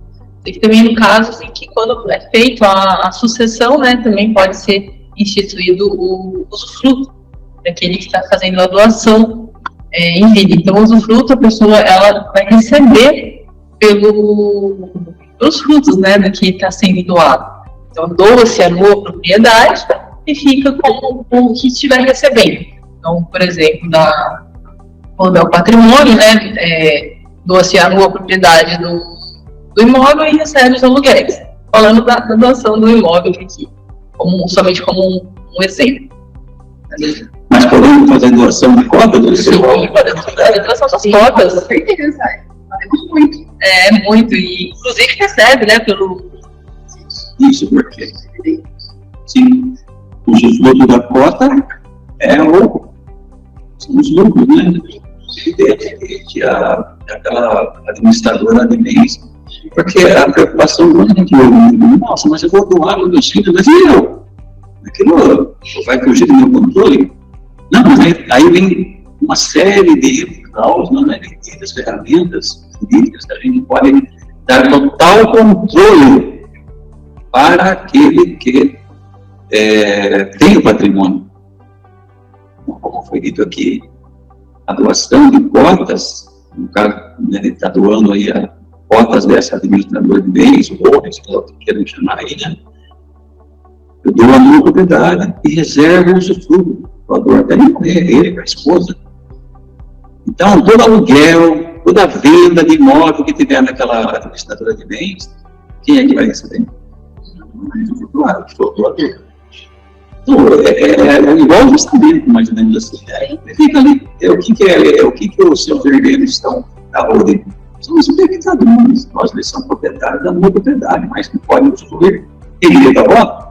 E também, no caso, assim, que quando é feita a sucessão, né, também pode ser instituído o usufruto daquele que está fazendo a doação em vida. Então, o usufruto, a pessoa ela vai receber pelos frutos, né, do que está sendo doado. Então, doa-se a nua propriedade e fica com o que estiver recebendo. Então, por exemplo, quando é o patrimônio, né, doa-se a nua propriedade do imóvel e recebe os aluguéis. Falando da doação do imóvel aqui, somente como um exemplo. Mas podemos fazer doação de cotas? Sim, podemos fazer doação das cotas. Fazemos muito. Muito. E, inclusive, recebe, né, pelo... Isso, porque... Sim, o usufruto da cota são os lucros, né? Aquela administradora de bens. Porque a preocupação não é que nossa, mas eu vou doar o meu filho, mas e eu? Aquilo vai fugir do meu controle? Não, mas aí vem uma série de cláusulas, né, de ferramentas jurídicas que a gente pode dar total controle para aquele que tem o patrimônio. Como foi dito aqui, a doação de cotas, no caso, né, ele está doando aí a cotas dessa administradora de bens, ou que querem chamar aí, né? Eu dou a minha propriedade e reservo o usufruto. O doador até ele, a esposa. Então, todo aluguel, toda venda de imóvel que tiver naquela administradora de bens, quem é que vai receber? O doador. Então, é igual o testamento, mais ou menos assim. Fica ali, o que os seus herdeiros estão da ordem. São os espectadores, nós somos proprietários da minha propriedade, mas não podem usufruir. Tem direito a voto?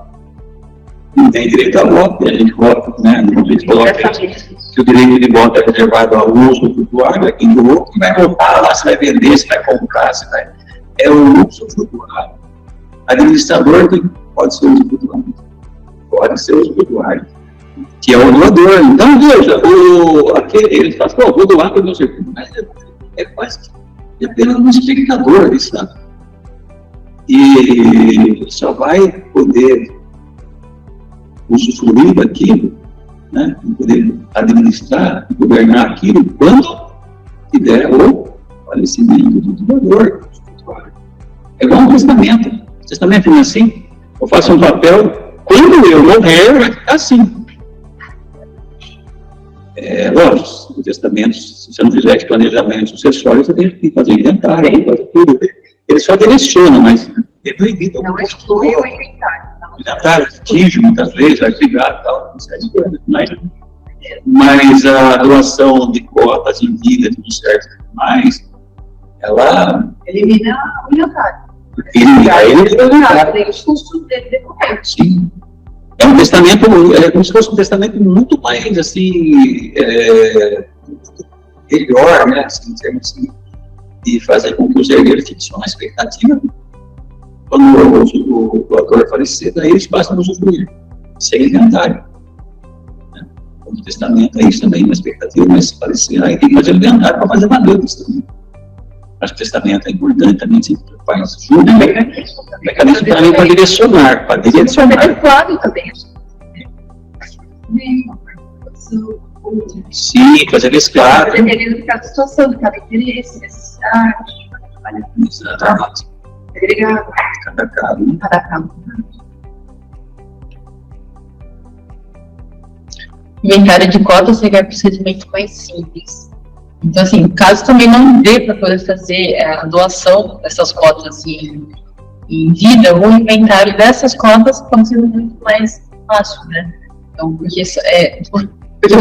Não tem direito a voto, e a gente vota, né? A gente coloca que o direito de voto é reservado ao usufrutuário, é quem doou, que vai votar lá, se vai vender, se vai comprar, se vai. É o usufrutuário. Administrador pode ser usufrutuário. Pode ser usufrutuário, que é o doador. Então, veja, ele fala, vou doar para o meu serviço. Mas é quase que é apenas um espectador, sabe? E só vai poder usufruir daquilo, né? Poder administrar e governar aquilo quando tiver o falecimento do doador. É igual um testamento. O testamento não é assim. Eu faço um papel, quando eu morrer, vai ficar assim. Lógico, o testamento, se você não fizer esse planejamento sucessório, você tem que fazer inventário, fazer tudo. Ele só direciona, mas ele não evita. Não exclui o inventário. O inventário atinge muitas vezes, arquivar e tal, mas a doação de cotas em vida, de certo mais, ela elimina o inventário. Elimina os custos dele decorrentes. Sim. É um testamento, como se fosse um testamento muito mais, assim, melhor, né, assim, em termos assim, de fazer com que os herdeiros fiquem uma expectativa. Quando o doador falecer, daí eles passam a usufruir. ser inventário. O testamento é isso também, uma expectativa, mas parecia aí tem que fazer o inventário para fazer valer o testamento. Acho que o testamento é importante também, se faz junto, mecanismo para direcionar, adequado também. Sim, fazer mesclado. Dependendo de cada situação, de cada interesse, necessidade. Exatamente. Agregado. Cada caso. Cada caso. Inventário de cotas seria um procedimento mais simples. Então, assim, caso também não dê para poder fazer a doação dessas cotas em vida, o inventário dessas cotas pode ser muito mais fácil, né? Então, porque você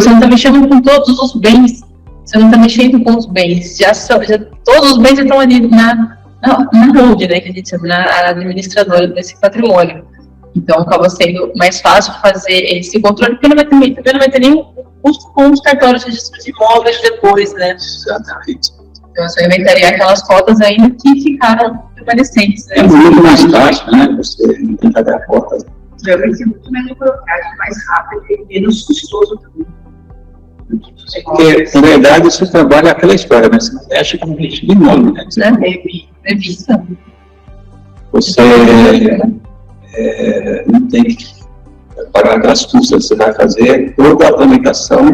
não está mexendo com todos os bens, você não está mexendo com os bens, todos os bens estão ali na hold, né, que a gente chama, na administradora desse patrimônio. Então, acaba sendo mais fácil fazer esse controle, porque não vai ter nenhum custo com os cartórios de registro de imóveis depois, né? Exatamente. Então, é só inventariar aquelas cotas ainda que ficaram permanecentes. Né? É muito mais fácil, né? Você inventariar a cota. Vai ser muito menos burocrático, mais rápido e menos custoso também. Porque, na verdade, você trabalha aquela história, mas você não mexe com o registro de imóvel, né? É vista. Você não tem que pagar aquelas custas, você vai fazer toda a tramitação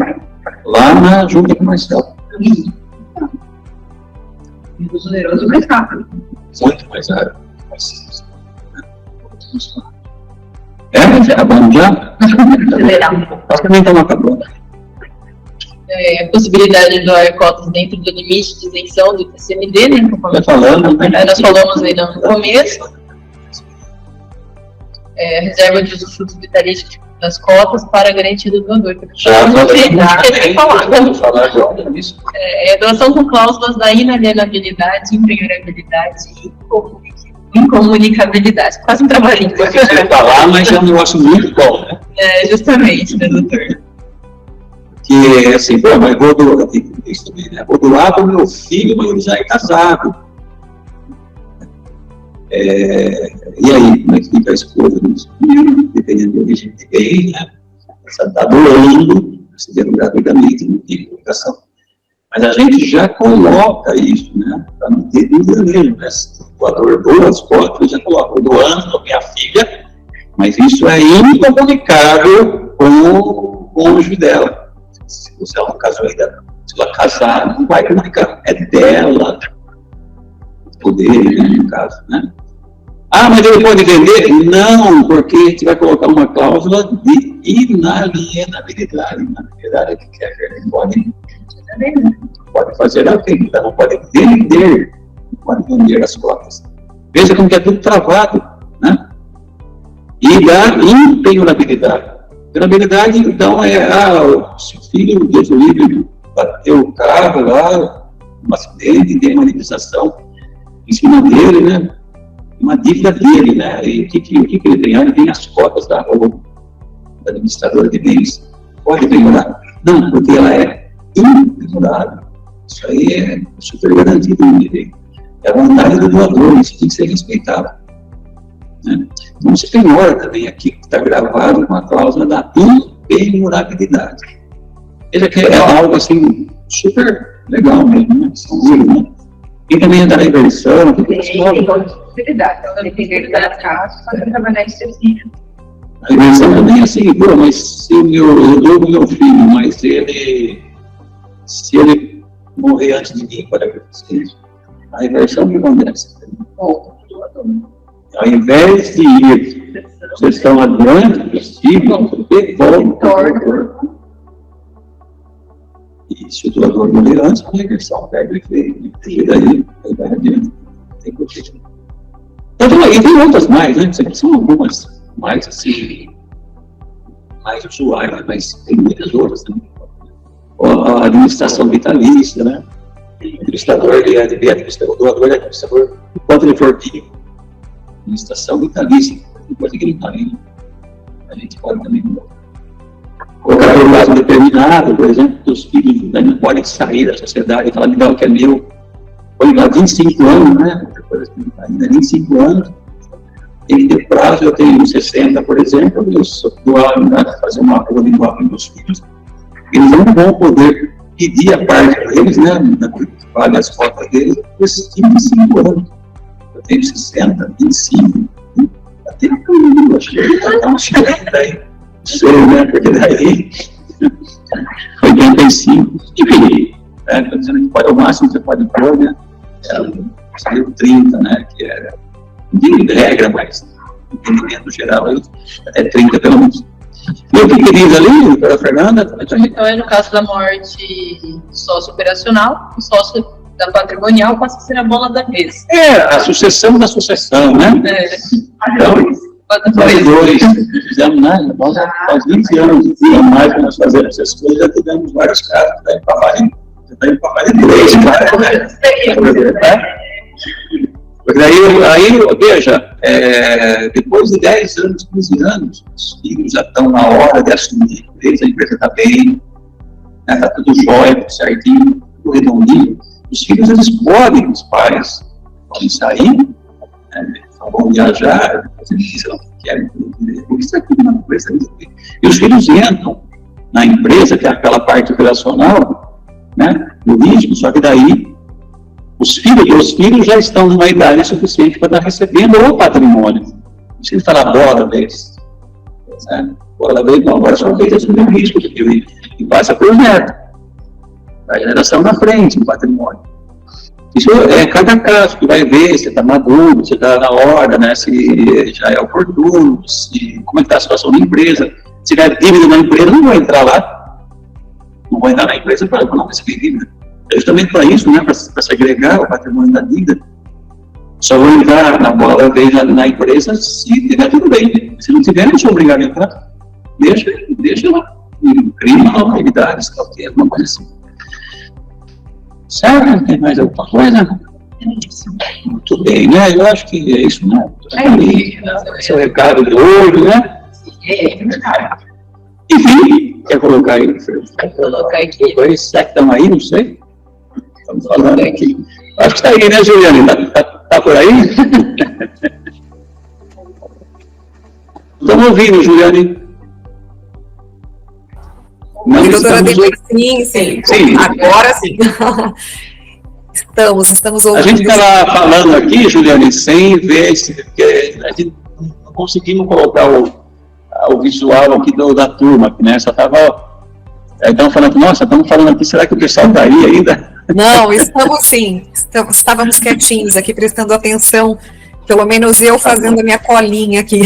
lá na junta comercial. Menos oneroso e mais rápido. Muito mais rápido. Acabamos já? Nós também estamos acabando. A possibilidade de doar cotas dentro do limite de isenção do TCMD, né? Conforme nós falamos aí no começo. Reserva de usufruto vitalício das cotas para a garantia do doador. Doação com cláusulas da inalienabilidade, impenhorabilidade e incomunicabilidade. Quase um trabalhinho. Você falar, mas é um negócio muito bom, né? Justamente, né, doutor? Que, assim, pô, mas vou doar, isso também, né? Vou doar para o meu filho, mas ele já é casado. E aí, como é que fica a esposa do filho, dependendo da origem de bem, né? Você está doando, recebendo gratuitamente, não tem comunicação. Mas a gente já coloca isso, né? Para não ter dúvida mesmo, né? Se o doador doa as cotas, já coloca, doando para minha filha, mas isso é incomunicável com o cônjuge dela. Se você não casou ainda, se ela casar, não vai comunicar, é dela. Poder, no caso, né? Ah, mas ele pode vender? Não, porque a gente vai colocar uma cláusula de inalienabilidade. Inalienabilidade é que ele pode fazer a venda, não pode vender, não pode vender as cotas. Veja como que é tudo travado, né? E da impenhorabilidade. Impenhorabilidade, então, se o filho, Deus o livre, bateu o carro lá, um acidente, tem uma indenização em cima dele, né? Uma dívida dele, né? E o que ele tem? Ele tem as cotas da administradora de bens. Pode penhorar? Não, porque ela é impenhorável. Isso aí é super garantido no direito. É a vontade do doador, isso tem que ser respeitado. Né? Então, se penhora também aqui, que está gravado com a cláusula da impenhorabilidade. Veja que é algo assim, super legal mesmo, né? Seguro, né? E também da inversão, tem possibilidade, então depender das casas, pode trabalhar específico. A inversão também é assim, pô, mas se eu dou o meu filho, mas se ele morrer antes de mim, para acontecer isso. A inversão que acontece. Ao invés de ir, vocês estão adiante do filho, devolve o doador. E se o doador morrer antes, a inversão pega o efeito, e daí vai adiante. Tem que e tem outras mais, né? São algumas mais assim, mais usuárias, mas tem muitas outras também. A administração vitalícia, né? O administrador, o doador é administrador, enquanto ele for vivo. Administração vitalícia, depois de gritar aí, a gente pode também colocar um prazo determinado, por exemplo, que os filhos não podem sair da sociedade e falar, me dá o que é meu. Foi lá 25 anos, né? Ainda 25 anos, tem que ter prazo. Eu tenho 60, por exemplo, eu dou fazer uma prova de igual para meus filhos, eles não vão poder pedir a parte deles, né, pague as cotas deles, por esses 25 anos. Eu tenho 60, 25, até eu acho que está uns 40 aí, não sei, né, porque daí 85, enfim, né, estou dizendo que pode, ao máximo que você pode pôr, né, saiu 30, né, que era de regra, mas no entendimento geral, até 30 pelo menos. E o que queria ali, doutora Fernanda? Então, no caso da morte sócio-operacional, o sócio da patrimonial passa a ser a bola da vez. A sucessão da sucessão, né? Então, nós dois fizemos, né? Nós faz 20 anos e mais que nós fazemos essas coisas, já tivemos vários casos, está indo para mais de 3, né? Porque aí, veja, depois de 10 anos, 15 anos, os filhos já estão na hora de assumir a empresa está bem, está tudo jóia, tudo certinho, tudo redondinho. Os filhos, eles podem, os pais podem sair, vão viajar, eles querem isso aqui na empresa. E os filhos entram na empresa, que é aquela parte operacional, né, do risco, só que daí os filhos já estão numa idade suficiente para estar recebendo o patrimônio. Não precisa falar bola deles. Bola deles, não, agora só fez assumir o risco e passa para os netos. A geração na frente, o patrimônio. Isso é cada caso, que vai ver se está maduro, se está na hora, né, se já é oportuno, como é que está a situação da empresa. Se tiver dívida na empresa, não vou entrar lá. Não vou entrar na empresa para não receber dívida. É justamente para isso, né, para segregar o patrimônio da dívida. Só vou entrar na bola vez na empresa se tiver tudo bem. Se não tiver, não sou obrigado a entrar. Deixa lá. Crime, novidades, qualquer alguma coisa assim. Certo? Tem mais alguma coisa? Muito bem, né? Eu acho que é isso, né? Esse é o recado de hoje, né? Enfim, quer colocar aí? Quer colocar aqui. Será que estão aí? Não sei. Estamos falando aqui. Acho que está aí, né, Juliane? Está por aí? Estamos ouvindo, Juliane? Não, doutora Demir, sim. Agora sim. Estamos ouvindo. A gente estava falando aqui, Juliane, sem ver, porque a gente não conseguimos colocar o visual aqui da turma, né? Só estava. Então, falando, nossa, estamos falando aqui, será que o pessoal está aí ainda? Não, estamos sim. Estávamos quietinhos aqui, prestando atenção. Pelo menos eu fazendo a minha colinha aqui.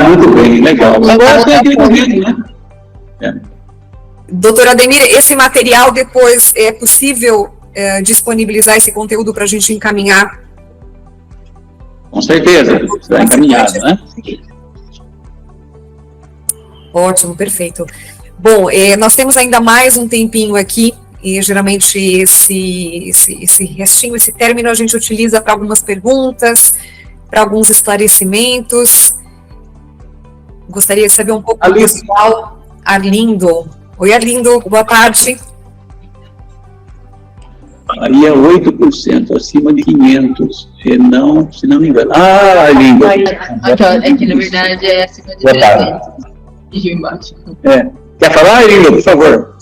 Muito bem, legal. Agora tem aquele momento, né? Doutora Ademir, esse material depois é possível disponibilizar esse conteúdo para a gente encaminhar? Com certeza, será encaminhado, né? Ótimo, perfeito. Bom, nós temos ainda mais um tempinho aqui, e geralmente esse restinho, esse término a gente utiliza para algumas perguntas, para alguns esclarecimentos. Gostaria de saber um pouco do pessoal. Arlindo. Oi, Arlindo, boa tarde. Aí é 8%, acima de 500, se não me engano. Arlindo. É que, na verdade, é acima de 300. Quer falar, Arlindo, por favor?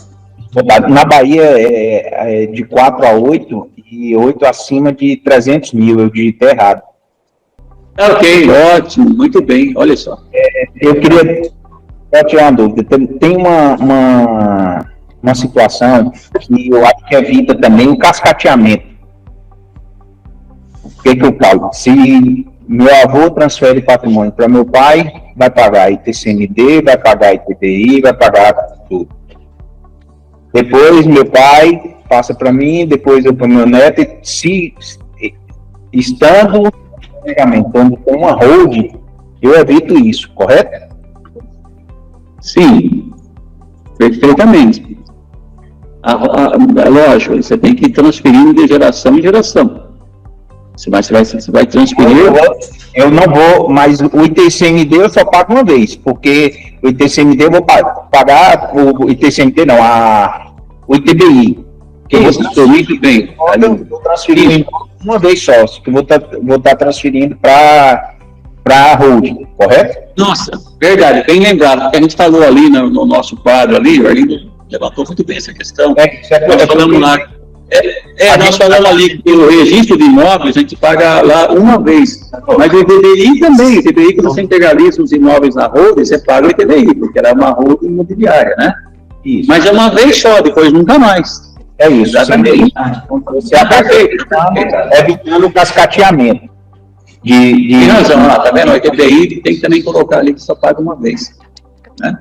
Na Bahia é de 4 a 8 e 8 acima de 300 mil, eu digitei errado. Ok, ótimo, muito bem, olha só. Eu queria tirar uma dúvida. Tem uma situação que eu acho que evita também o cascateamento. O que eu falo? Se meu avô transfere patrimônio para meu pai, vai pagar ITCMD, vai pagar ITBI, vai pagar tudo. Depois meu pai passa para mim, depois eu para meu neto, se estando com uma holding, eu evito isso, correto? Sim, perfeitamente. Lógico, você tem que ir transferindo de geração em geração. Você vai transferir. Eu não vou, mas o ITCMD eu só pago uma vez, porque o ITCMD eu vou pagar, o ITCMD não, o ITBI. Que muito bem. Eu vou transferir uma vez só, que eu vou estar transferindo para para a holding, correto? Nossa, verdade, bem lembrado, porque a gente falou ali no nosso quadro ali, o Arlindo levantou muito bem essa questão. Nós falamos lá. Nós falamos ali que o registro de imóveis a gente paga lá uma vez. Mas o ITBI também, o ITBI, quando você integraliza os imóveis na holding, você paga o ITBI, porque ela é uma holding imobiliária, né? Isso. Mas é uma vez só, depois nunca mais. É isso. Exatamente. Você acaba evitando o cascateamento. Tem razão, tá vendo? O ITBI tem que também colocar ali que só paga uma vez. Né?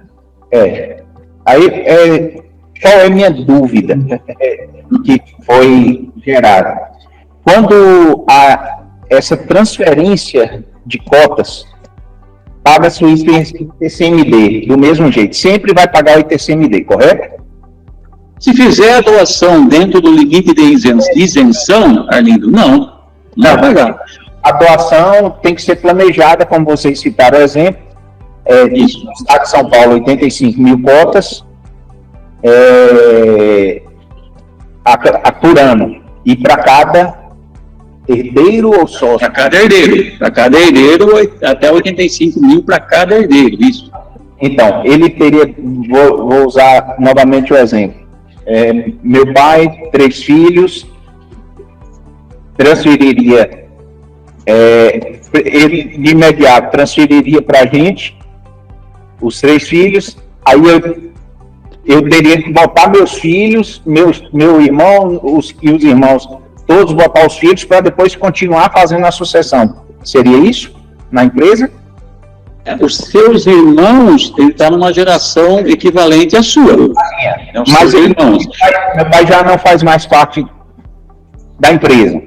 Aí, qual é a minha dúvida que foi gerada? Quando essa transferência de cotas, paga-se o ITCMD do mesmo jeito, sempre vai pagar o ITCMD, correto? Se fizer a doação dentro do limite de isenção, Arlindo, não vai pagar. A doação tem que ser planejada, como vocês citaram o exemplo, Isso. no estado de São Paulo, 85 mil cotas por ano, e para cada herdeiro ou sócio? Para cada herdeiro, até 85 mil para cada herdeiro, isso. Então, ele teria, vou usar novamente o exemplo, meu pai, 3 filhos, transferiria, ele de imediato transferiria para a gente os 3 filhos, aí eu teria que botar meus filhos, meu irmão e os irmãos, todos botar os filhos para depois continuar fazendo a sucessão. Seria isso na empresa? Os seus irmãos, ele está numa geração equivalente à sua. Mas meu pai já não faz mais parte da empresa.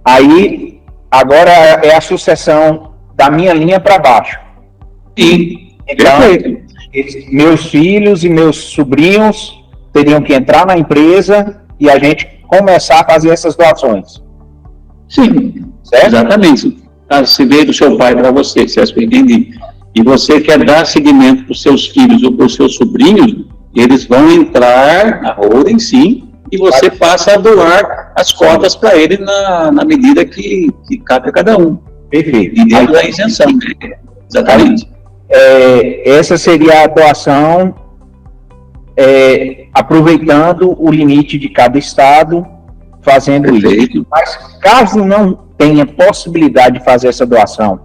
Aí, agora é a sucessão da minha linha para baixo. Sim, então, perfeito. Meus filhos e meus sobrinhos teriam que entrar na empresa e a gente começar a fazer essas doações. Sim, certo? Exatamente. Se veio do seu pai para você, se eu entendi, e você quer dar seguimento para os seus filhos ou para os seus sobrinhos, eles vão entrar na holding, sim, e você passa a doar as cotas para ele na medida que cabe a cada um. Perfeito. E dentro da isenção. Exatamente. Essa seria a doação, aproveitando o limite de cada estado, fazendo Perfeito. isso. Mas caso não tenha possibilidade de fazer essa doação,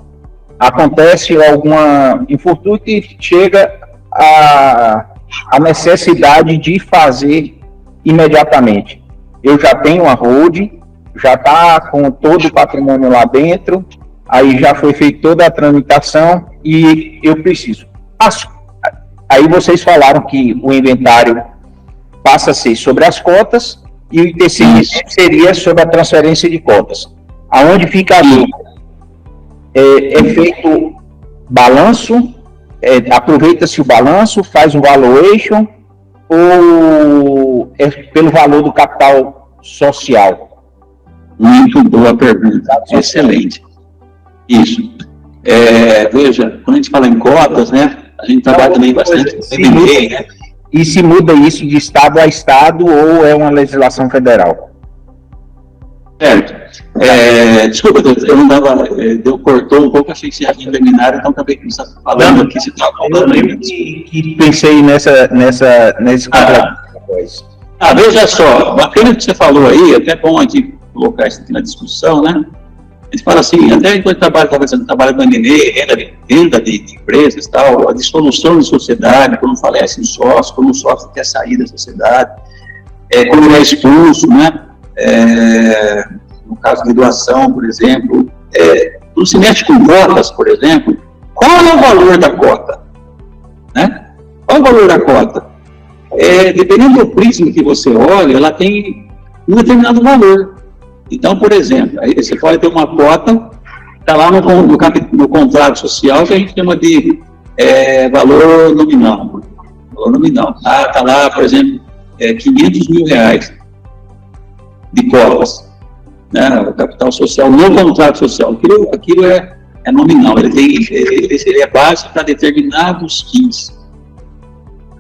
acontece alguma infortúnio que chega a necessidade de fazer imediatamente. Eu já tenho a holding, já está com todo o patrimônio lá dentro, aí já foi feita toda a tramitação e eu preciso. Aí vocês falaram que o inventário passa a ser sobre as cotas e o ITCMD seria sobre a transferência de cotas. Aonde fica a dúvida? É feito balanço, aproveita-se o balanço, faz um valuation, ou é pelo valor do capital social? Muito boa pergunta, excelente. Isso. Veja, quando a gente fala em cotas, né, a gente trabalha também bastante com M&A, né? E se muda isso de estado a estado ou é uma legislação federal? Certo. Desculpa, eu não dava, cortou um pouco, achei que você já tinha terminado, então acabei que você está falando aqui, você estava falando aí. Que pensei nesse complexo. Veja só, bacana que você falou aí, até bom a gente colocar isso aqui na discussão, né? A gente fala assim, até enquanto trabalha com M&A, venda de empresas, tal, a dissolução de sociedade, quando falece um sócio, quando o sócio quer sair da sociedade, quando ele é expulso, né? No caso de doação, por exemplo, não se mexe com cotas, por exemplo. Qual é o valor da cota? Né? Qual é o valor da cota? Dependendo do prisma que você olha, ela tem um determinado valor. Então, por exemplo, aí você pode ter uma cota, está lá no contrato social, que a gente chama de valor nominal. Valor nominal. Está lá, por exemplo, 500 mil reais de cotas, né, o capital social no contrato social. Aquilo é nominal, ele é base para determinados fins.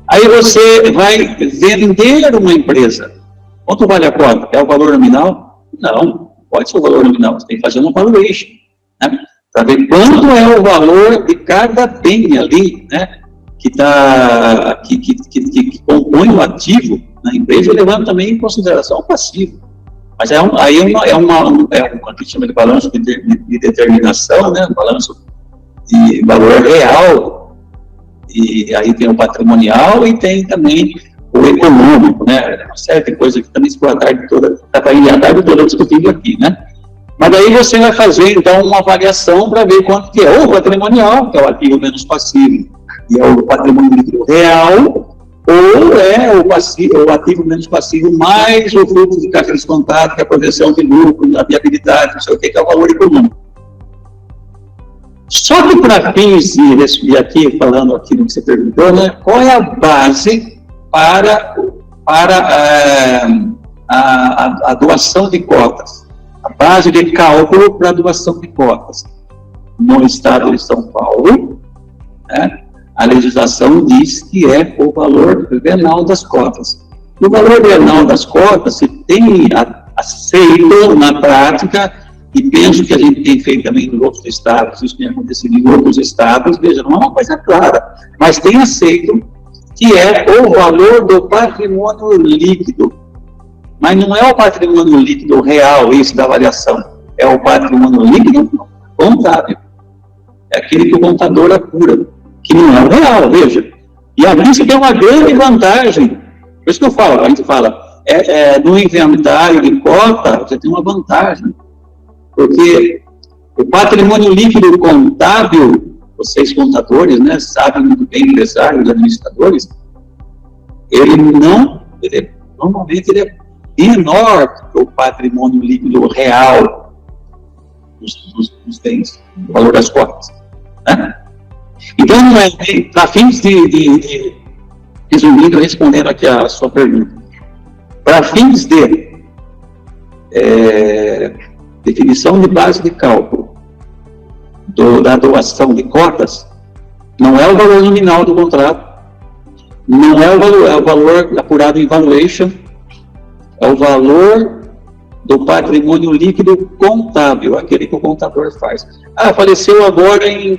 Aí você vai vender uma empresa. Quanto vale a cota? É o valor nominal? Não, pode ser o valor nominal, você tem que fazer uma valuation. Né? para ver quanto é o valor de cada bem ali, né, que compõe o ativo na empresa, levando também em consideração o passivo. Mas é uma que chama de balanço de determinação, né, balanço de valor real, e aí tem o patrimonial e tem também o econômico, né, uma série de coisas que também se pode a tarde toda discutindo aqui, né. Mas aí você vai fazer, então, uma avaliação para ver quanto que é o patrimonial, que é o ativo menos passivo, e é o patrimônio líquido real, ou é o ativo menos passivo mais o fluxo de caixa descontado, que é a projeção de lucro, a viabilidade, não sei o que é o valor econômico. Só que para fins de aqui, falando aqui no que você perguntou, né, qual é a base para a doação de cotas? A base de cálculo para a doação de cotas. No estado de São Paulo, né, a legislação diz que é o valor venal das cotas. O valor venal das cotas se tem aceito na prática, e penso que a gente tem feito também nos outros estados, isso tem acontecido em outros estados, veja, não é uma coisa clara, mas tem aceito que é o valor do patrimônio líquido. Mas não é o patrimônio líquido real, isso da avaliação, é o patrimônio líquido contábil. É aquele que o contador apura, que não é o real, veja. E a isso tem uma grande vantagem. Por isso que eu falo, a gente fala, no inventário de cota, você tem uma vantagem. Porque o patrimônio líquido contábil, vocês contadores, né, sabem muito bem, empresários, administradores, normalmente ele é menor que o patrimônio líquido real dos bens, o valor das cotas, né? Então, para fins de resumindo, respondendo aqui a sua pergunta, para fins de definição de base de cálculo da doação de cotas, não é o valor nominal do contrato, não é o valor apurado em valuation, é o valor do patrimônio líquido contábil, aquele que o contador faz. Faleceu agora em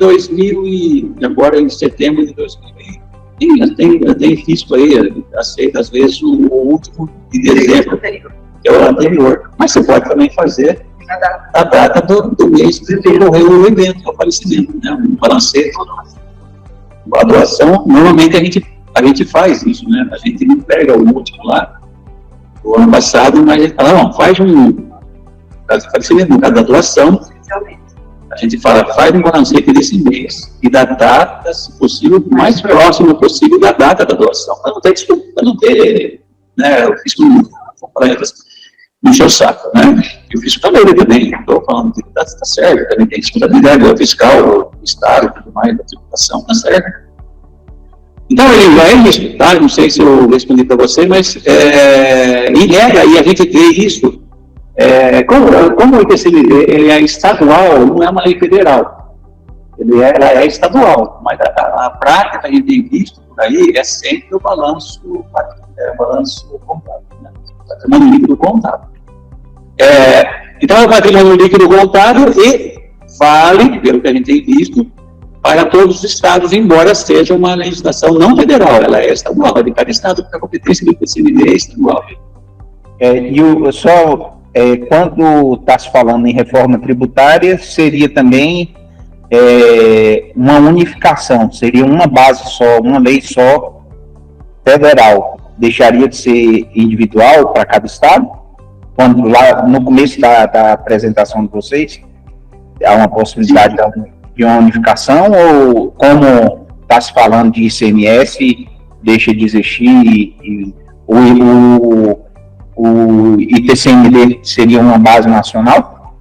setembro de 2020. Tem fisco aí, aceita às vezes o último de dezembro, que é o anterior. Mas você pode também fazer a data do mês que ocorreu o evento, o falecimento, né? Um balancete, a doação. Normalmente a gente faz isso, né? A gente não pega o último lá do ano passado, mas a gente fala, não, faz caso de falecimento, no caso da doação, a gente fala, faz um balancete desse mês e da data, se possível, o mais próximo possível da data da doação, para não ter, né, o fisco não encher o saco, né? E o fisco também, estou falando que está certo, também tem responsabilidade, o fiscal, o Estado, tudo mais, da tributação, está certo. Então, ele vai respeitar, não sei se eu respondi para você, mas em regra, e a gente vê isso, como o IPCMD ele é estadual, não é uma lei federal, ela é estadual, mas a prática que a gente tem visto por aí é sempre o balanço contábil, né? O patrimônio líquido contábil. Então, é o patrimônio líquido contábil e vale, pelo que a gente tem visto, para todos os estados, embora seja uma legislação não federal, ela é estadual, de cada estado, porque a competência do IPCMD é estadual. Quando está se falando em reforma tributária, seria também uma unificação, seria uma base só, uma lei só federal, deixaria de ser individual para cada estado? Quando lá no começo da apresentação de vocês, há uma possibilidade de uma unificação, ou como está se falando de ICMS, deixa de existir e o ITCMD seria uma base nacional?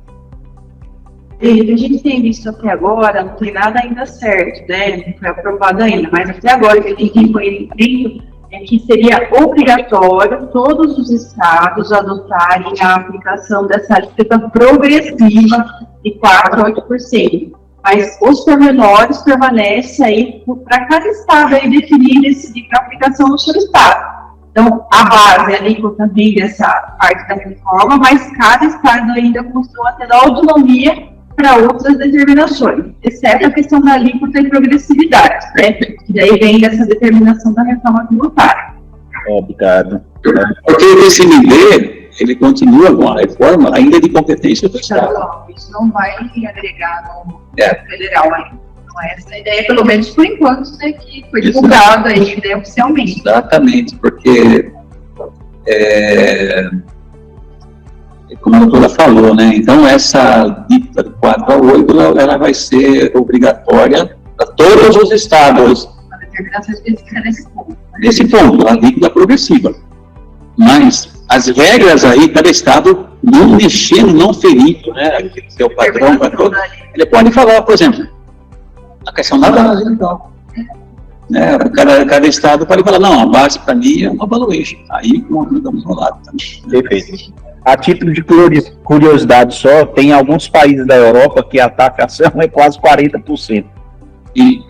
A gente tem visto até agora, não tem nada ainda certo, né? Não foi aprovado ainda, mas até agora o que a gente foi escrito é que seria obrigatório todos os estados adotarem a aplicação dessa alíquota progressiva de 4% a 8%. Mas os pormenores permanecem aí para cada estado aí definir e decidir para aplicação no seu estado. Então, a base, a alíquota vem dessa parte da reforma, mas cada estado ainda continua tendo autonomia para outras determinações, exceto a questão da alíquota e progressividade, né? Que daí vem dessa determinação da reforma tributária. Obrigado. Porque o TCMD, ele continua com a reforma ainda de competência do Estado. Não, isso não vai agregar no É. federal ainda. Não é essa a ideia, pelo menos por enquanto, né, que foi divulgada aí, né, oficialmente. Exatamente, porque como a doutora falou, né? Então essa dívida de 4 a 8, ela vai ser obrigatória para todos os estados. A determinação específica nesse ponto. Né? Nesse ponto, a dívida progressiva. Mas as regras aí, cada estado não mexendo, não ferindo, né? Aquele seu padrão, ele pode falar, por exemplo, a questão da base, então. Né? Cada estado pode falar, não, a base para mim é uma valuation. Aí nós estamos no lado também. Perfeito. A título de curiosidade só, tem alguns países da Europa que a taxação é quase 40%. E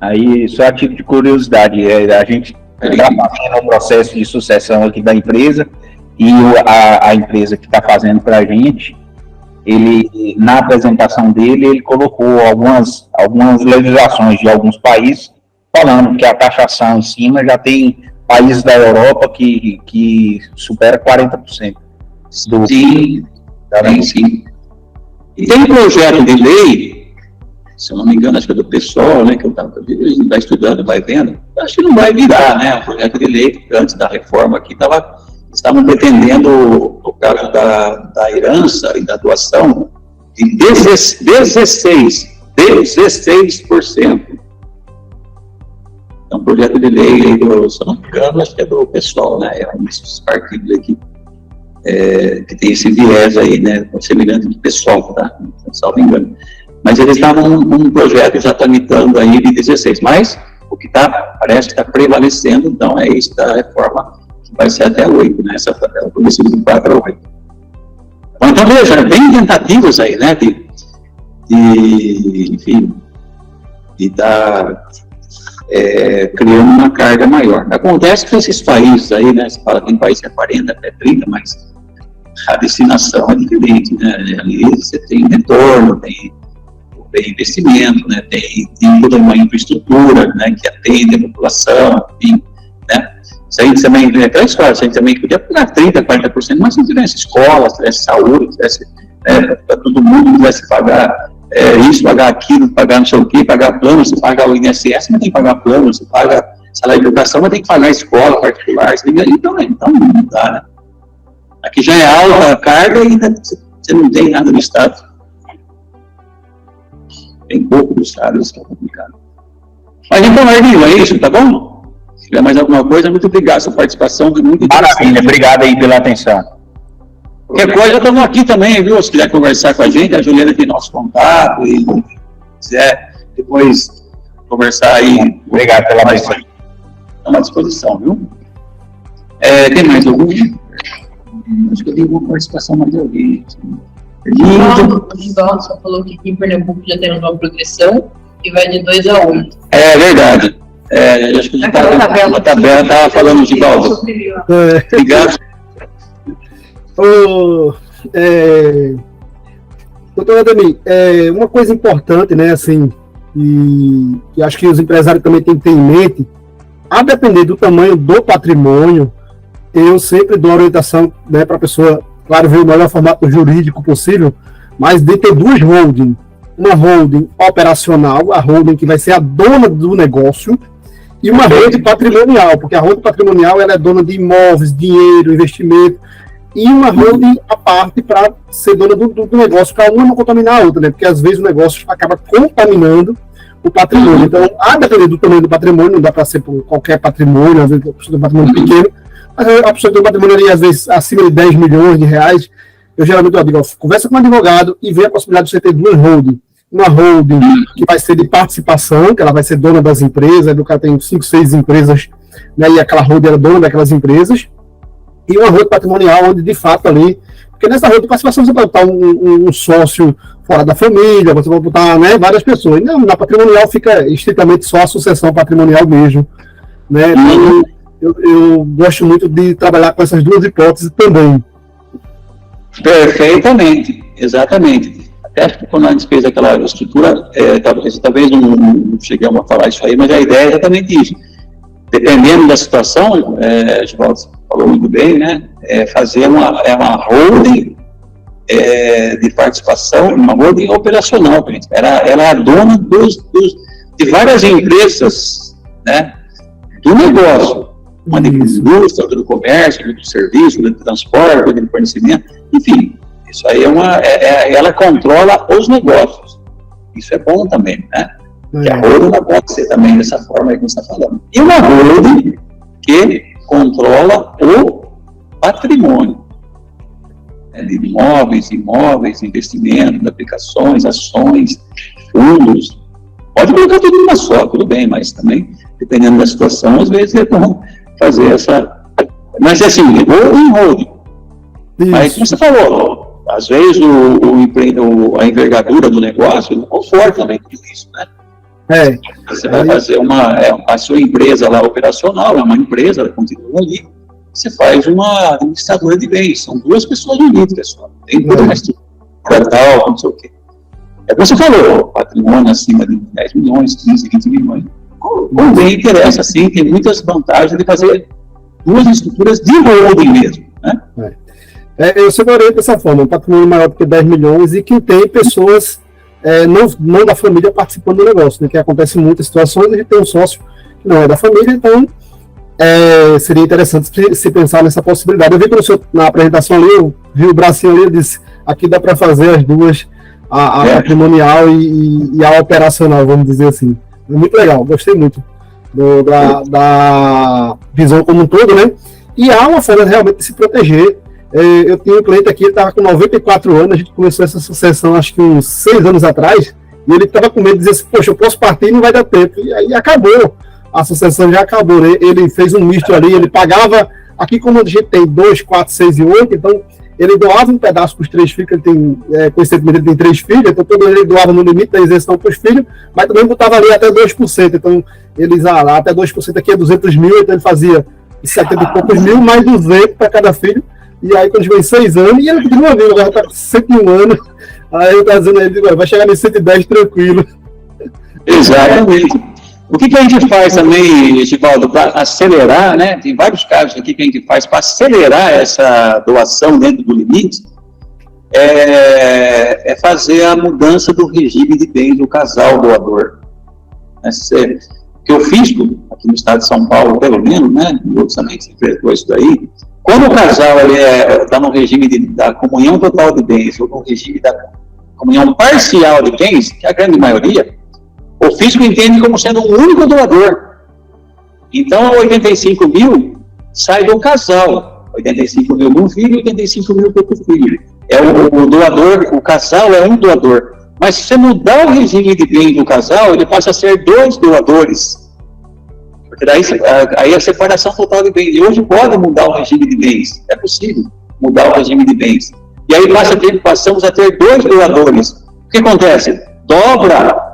Aí, só a título de curiosidade, a gente está fazendo um processo de sucessão aqui da empresa e a empresa que está fazendo para a gente, ele, na apresentação dele, ele colocou algumas legislações de alguns países falando que a taxação em cima já tem países da Europa que supera 40%. sim, sim. E tem um projeto de lei, se eu não me engano, acho que é do PSOL, né, que a gente vai estudando, vai vendo, acho que não vai virar, né, o projeto de lei, porque antes da reforma aqui estavam pretendendo, no caso da herança e da doação, de 16%. É um projeto de lei, se eu não me engano, acho que é do PSOL, né, é um desses partidos aqui, que tem esse viés aí, né, semelhante do PSOL, tá, salvo engano. Mas eles estavam num projeto já tramitando aí de 16, mas o que parece que está prevalecendo, então, é isso da reforma, que vai ser até 8, né, essa progressiva de 4 a 8. Bom, então, veja, bem tentativas aí, né, enfim, de estar criando uma carga maior. Acontece que esses países aí, né, você fala que tem país que é 40, até 30, mas a destinação é diferente, né, ali você tem retorno, tem investimento, né, tem toda uma infraestrutura, né, que atende a população, enfim, né, isso aí também, é aquela história, isso aí também podia pagar 30%, 40%, mas se tivesse escola, se tivesse saúde, se tivesse, para todo mundo tivesse pagar isso, pagar aquilo, pagar não sei o quê, pagar plano, você paga o INSS, mas tem que pagar plano, você paga salário de educação, mas tem que pagar escola particular, então não dá, né. Aqui já é alta a carga e ainda você não tem nada no Estado. Tem pouco do Estado, isso é complicado. Mas então, Arlinho, é isso, tá bom? Se tiver mais alguma coisa, muito obrigado. Sua participação foi muito interessante. Maravilha, obrigado aí pela atenção. Qualquer coisa, estamos aqui também, viu? Se quiser conversar com a gente, a Juliana tem nosso contato, e se quiser depois conversar aí. Obrigado pela atenção. Estamos à disposição, viu? Tem mais algum? Acho que eu tenho alguma participação mais de alguém. O Gisvaldo só falou que aqui em Pernambuco já tem uma progressão e vai de 2 a 8. É verdade. Acho que a tabela estava falando de Gisvaldo. Obrigado. Doutor Ademir, uma coisa importante, né, assim, e acho que os empresários também têm que ter em mente, a depender do tamanho do patrimônio, eu sempre dou orientação, né, para a pessoa, claro, ver o melhor formato jurídico possível, mas de ter duas holding, uma holding operacional, a holding que vai ser a dona do negócio, e uma holding patrimonial, porque a holding patrimonial ela é dona de imóveis, dinheiro, investimento, e uma holding à parte para ser dona do negócio, para uma não contaminar a outra, né? Porque às vezes o negócio acaba contaminando o patrimônio. Então, a depender do tamanho do patrimônio, não dá para ser por qualquer patrimônio, às vezes a pessoa tem um patrimônio pequeno, mas a pessoa tem um patrimônio ali, às vezes, acima de 10 milhões de reais. Eu geralmente digo, conversa com um advogado e vê a possibilidade de você ter duas holding. Uma holding que vai ser de participação, que ela vai ser dona das empresas, o cara tem 5, 6 empresas, né, e aquela holding é dona daquelas empresas, e uma holding patrimonial, onde de fato ali, porque nessa holding de participação você pode botar um sócio fora da família, você pode botar, né, várias pessoas, e na patrimonial fica estritamente só a sucessão patrimonial mesmo, né, então eu gosto muito de trabalhar com essas duas hipóteses também. Perfeitamente, exatamente. até acho que quando a gente fez aquela estrutura, talvez não chegamos a falar isso aí, mas a ideia é exatamente isso. Dependendo da situação, Givaldo falou muito bem, né? Fazer uma holding de participação, uma holding operacional. Ela é a dona de várias empresas, né? Do negócio, uma de indústria, do comércio, do serviço, do transporte, do fornecimento, enfim. Isso aí ela controla os negócios. Isso é bom também, né? Que a holding não pode ser também dessa forma aí que você está falando. E uma holding que controla o patrimônio, né, de imóveis, investimentos, aplicações, ações, fundos. Pode colocar tudo numa só, tudo bem, mas também, dependendo da situação, às vezes é bom fazer essa... Mas assim, holding. Mas como você falou, às vezes a envergadura do negócio não conforta também com isso, né? Você vai fazer a sua empresa lá operacional, é uma empresa, ela continua ali, você faz uma administradora de bens, são duas pessoas jurídicas só, tem toda uma estrutura, tal, não sei o quê. É como você falou, patrimônio acima de 10 milhões, 15, 20 milhões, convém, interessa sim, tem muitas vantagens de fazer duas estruturas de holding mesmo, né? Eu separei dessa forma, um patrimônio maior do que 10 milhões e que tem pessoas não da família participando do negócio, né, que acontece em muitas situações, a gente tem um sócio que não é da família, então seria interessante se pensar nessa possibilidade. Eu vi que o senhor, na apresentação ali, eu vi o bracinho ali, eu disse, aqui dá para fazer as duas, a patrimonial e a operacional, vamos dizer assim. Muito legal, gostei muito da visão como um todo, né? E há uma forma realmente de se proteger. Eu tinha um cliente aqui, ele estava com 94 anos, a gente começou essa sucessão acho que uns 6 anos atrás, e ele estava com medo de dizer assim, poxa, eu posso partir e não vai dar tempo. E aí acabou, a sucessão já acabou, né? Ele fez um misto ali, ele pagava, aqui como a gente tem 2, 4, 6 e 8, então ele doava um pedaço para os 3 filhos, ele tem, coincidentemente ele tem 3 filhos, então todo ele doava no limite da isenção para os filhos, mas também botava ali até 2%, então eles, até 2% aqui é 200 mil, então ele fazia 70 e poucos mil, mais 200 para cada filho. E aí, quando tiver 6 anos, e ele continua vivo, agora está com 101 anos, aí eu estou dizendo a ele, vai chegar em 110 tranquilo. Exatamente. O que a gente faz também, Givaldo, para acelerar, né? Tem vários casos aqui que a gente faz para acelerar essa doação dentro do limite, é fazer a mudança do regime de bens do casal doador. Que o fisco, aqui no estado de São Paulo, pelo menos, né? Em outros também se enfrentou isso daí. Quando o casal está no regime da comunhão total de bens, ou no regime da comunhão parcial de bens, que é a grande maioria, o fisco entende como sendo um único doador. Então, 85 mil sai do casal. 85 mil de um filho, 85 mil para outro filho. O doador, o casal é um doador. Mas se você mudar o regime de bens do casal, ele passa a ser 2 doadores. Porque daí aí a separação total de bens. E hoje pode mudar o regime de bens. É possível mudar o regime de bens. E aí passamos a ter 2 doadores. O que acontece? Dobra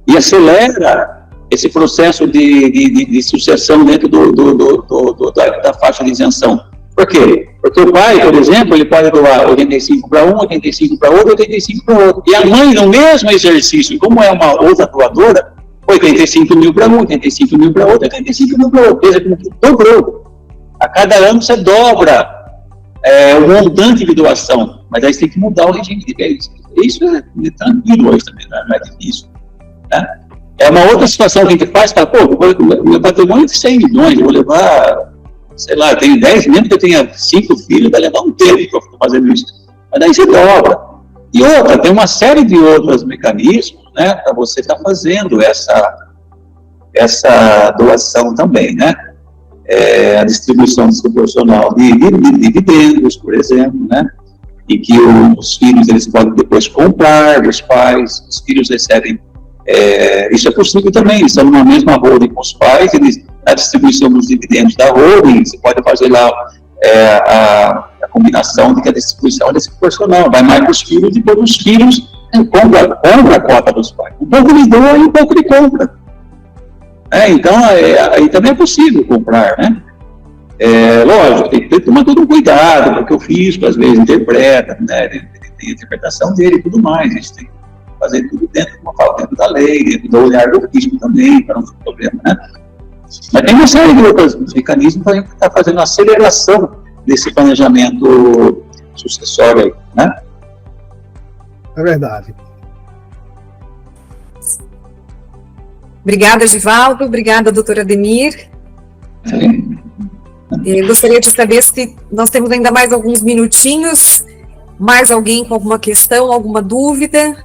e acelera esse processo de sucessão dentro da faixa de isenção. Por quê? Porque o pai, por exemplo, ele pode doar 85 para um, 85 para outro, 85 para outro. E a mãe, no mesmo exercício, como é uma outra doadora, 85 mil para um, 85 mil para outro, 85 mil para outro. Veja como que dobrou. A cada ano você dobra o montante de doação, mas aí você tem que mudar o regime de bens. Isso é tranquilo hoje também, não é difícil. Né? É uma outra situação que a gente faz, fala, meu patrimônio é de 100 milhões, eu vou levar, sei lá, eu tenho 10, mesmo que eu tenha 5 filhos, vai levar um tempo para fazendo isso. Mas daí você dobra. E outra, tem uma série de outros mecanismos, né, para você estar fazendo essa doação também, né? A distribuição desproporcional de dividendos, por exemplo, né? E que os filhos, eles podem depois comprar dos pais, os filhos recebem, isso é possível também, eles estão numa mesma holding com os pais, a distribuição dos dividendos da holding, você pode fazer lá a combinação de que a distribuição é desproporcional, vai mais para os filhos, e depois os filhos compra a cota dos pais. Um pouco de doa e um pouco de compra. Então, aí também é possível comprar, né? Lógico, tem que tomar todo um cuidado, porque o fisco às vezes interpreta, né, de tem a interpretação dele e tudo mais, a gente tem que fazer tudo dentro da lei, dentro do olhar do risco também, para não ter problema, né? Mas tem uma série de outros mecanismos para a gente estar fazendo a aceleração desse planejamento sucessório aí, né? É verdade. Obrigada, Givaldo. Obrigada, doutora Ademir. Eu gostaria de saber se nós temos ainda mais alguns minutinhos. Mais alguém com alguma questão, alguma dúvida?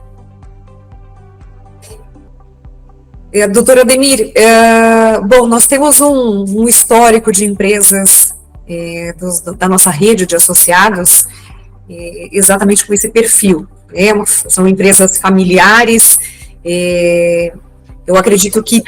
Doutora Ademir, bom, nós temos um histórico de empresas da nossa rede de associados exatamente com esse perfil. São empresas familiares. Eu acredito que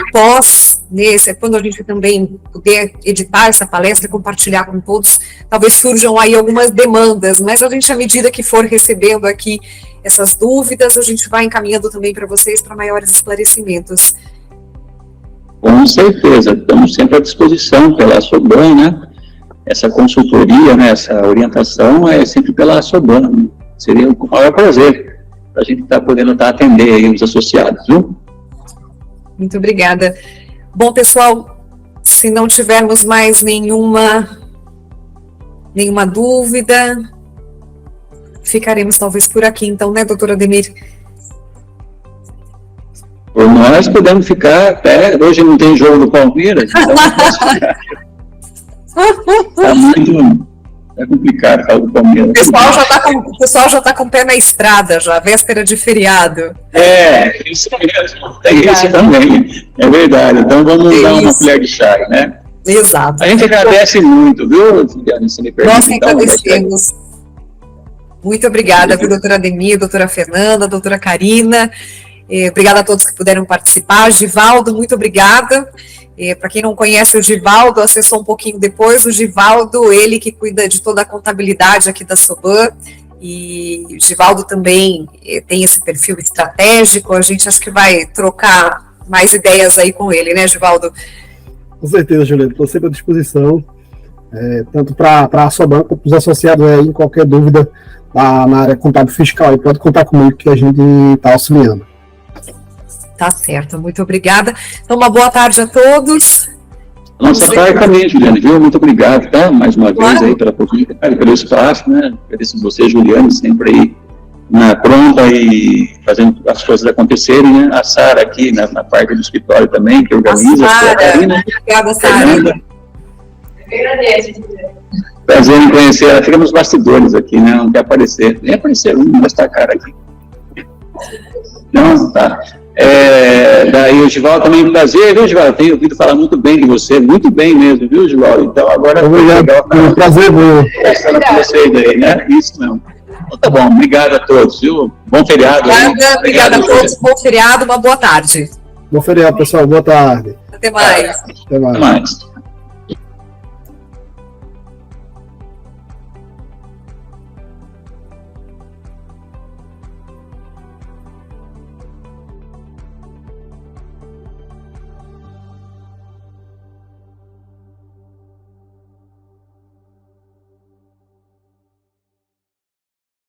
quando a gente também puder editar essa palestra e compartilhar com todos, talvez surjam aí algumas demandas, mas a gente, à medida que for recebendo aqui essas dúvidas, a gente vai encaminhando também para vocês para maiores esclarecimentos. Com certeza, estamos sempre à disposição pela Soban, né? Essa consultoria, né, essa orientação é sempre pela Soban, né? Seria o maior prazer para a gente podendo atender aí os associados, viu? Muito obrigada. Bom, pessoal, se não tivermos mais nenhuma dúvida, ficaremos talvez por aqui, então, né, doutora Ademir? Por nós podemos ficar até... Hoje não tem jogo do Palmeiras, então está muito... É complicado falar do Palmeiras. O pessoal já está com o pé na estrada, já, véspera de feriado. Isso mesmo. Tem isso também. É verdade. Então vamos dar uma colher de chá, né? Exato. A gente agradece muito, viu, Juliana? Se me permite, nós agradecemos. Muito obrigada, viu, doutora Ademir, doutora Fernanda, doutora Karina. Obrigada a todos que puderam participar. Givaldo, muito obrigada. Para quem não conhece o Givaldo, acessou um pouquinho depois, o Givaldo, ele que cuida de toda a contabilidade aqui da Soban, e o Givaldo também tem esse perfil estratégico, a gente acho que vai trocar mais ideias aí com ele, né, Givaldo? Com certeza, Juliana, estou sempre à disposição, tanto para a Soban quanto para os associados aí, em qualquer dúvida na área contábil fiscal, aí pode contar comigo que a gente está auxiliando. Tá certo, muito obrigada. Então, uma boa tarde a todos. Nossa tarde também, Juliana, viu? Muito obrigado, tá? Mais uma vez aí pela oportunidade, pelo espaço, né? Agradeço você, Juliana, sempre aí pronta e fazendo as coisas acontecerem, né? A Sara aqui na parte do escritório também, que organiza. A Karina. Obrigada, Sara. Eu agradeço, Juliana. Prazer em conhecer ela. Fica nos bastidores aqui, né? Não quer aparecer. Nem aparecer, não vai estar a cara aqui. Não, tá. Daí o Givaldo também, prazer, viu, Givaldo? Tenho ouvido falar muito bem de você, muito bem mesmo, viu, Givaldo? Então agora obrigado, prazer meu. Vocês aí, né? Isso mesmo. Então, tá bom, obrigado a todos, viu? Bom feriado. Obrigada a todos, bom feriado, uma boa tarde. Bom feriado, pessoal, boa tarde. Até mais. Até mais.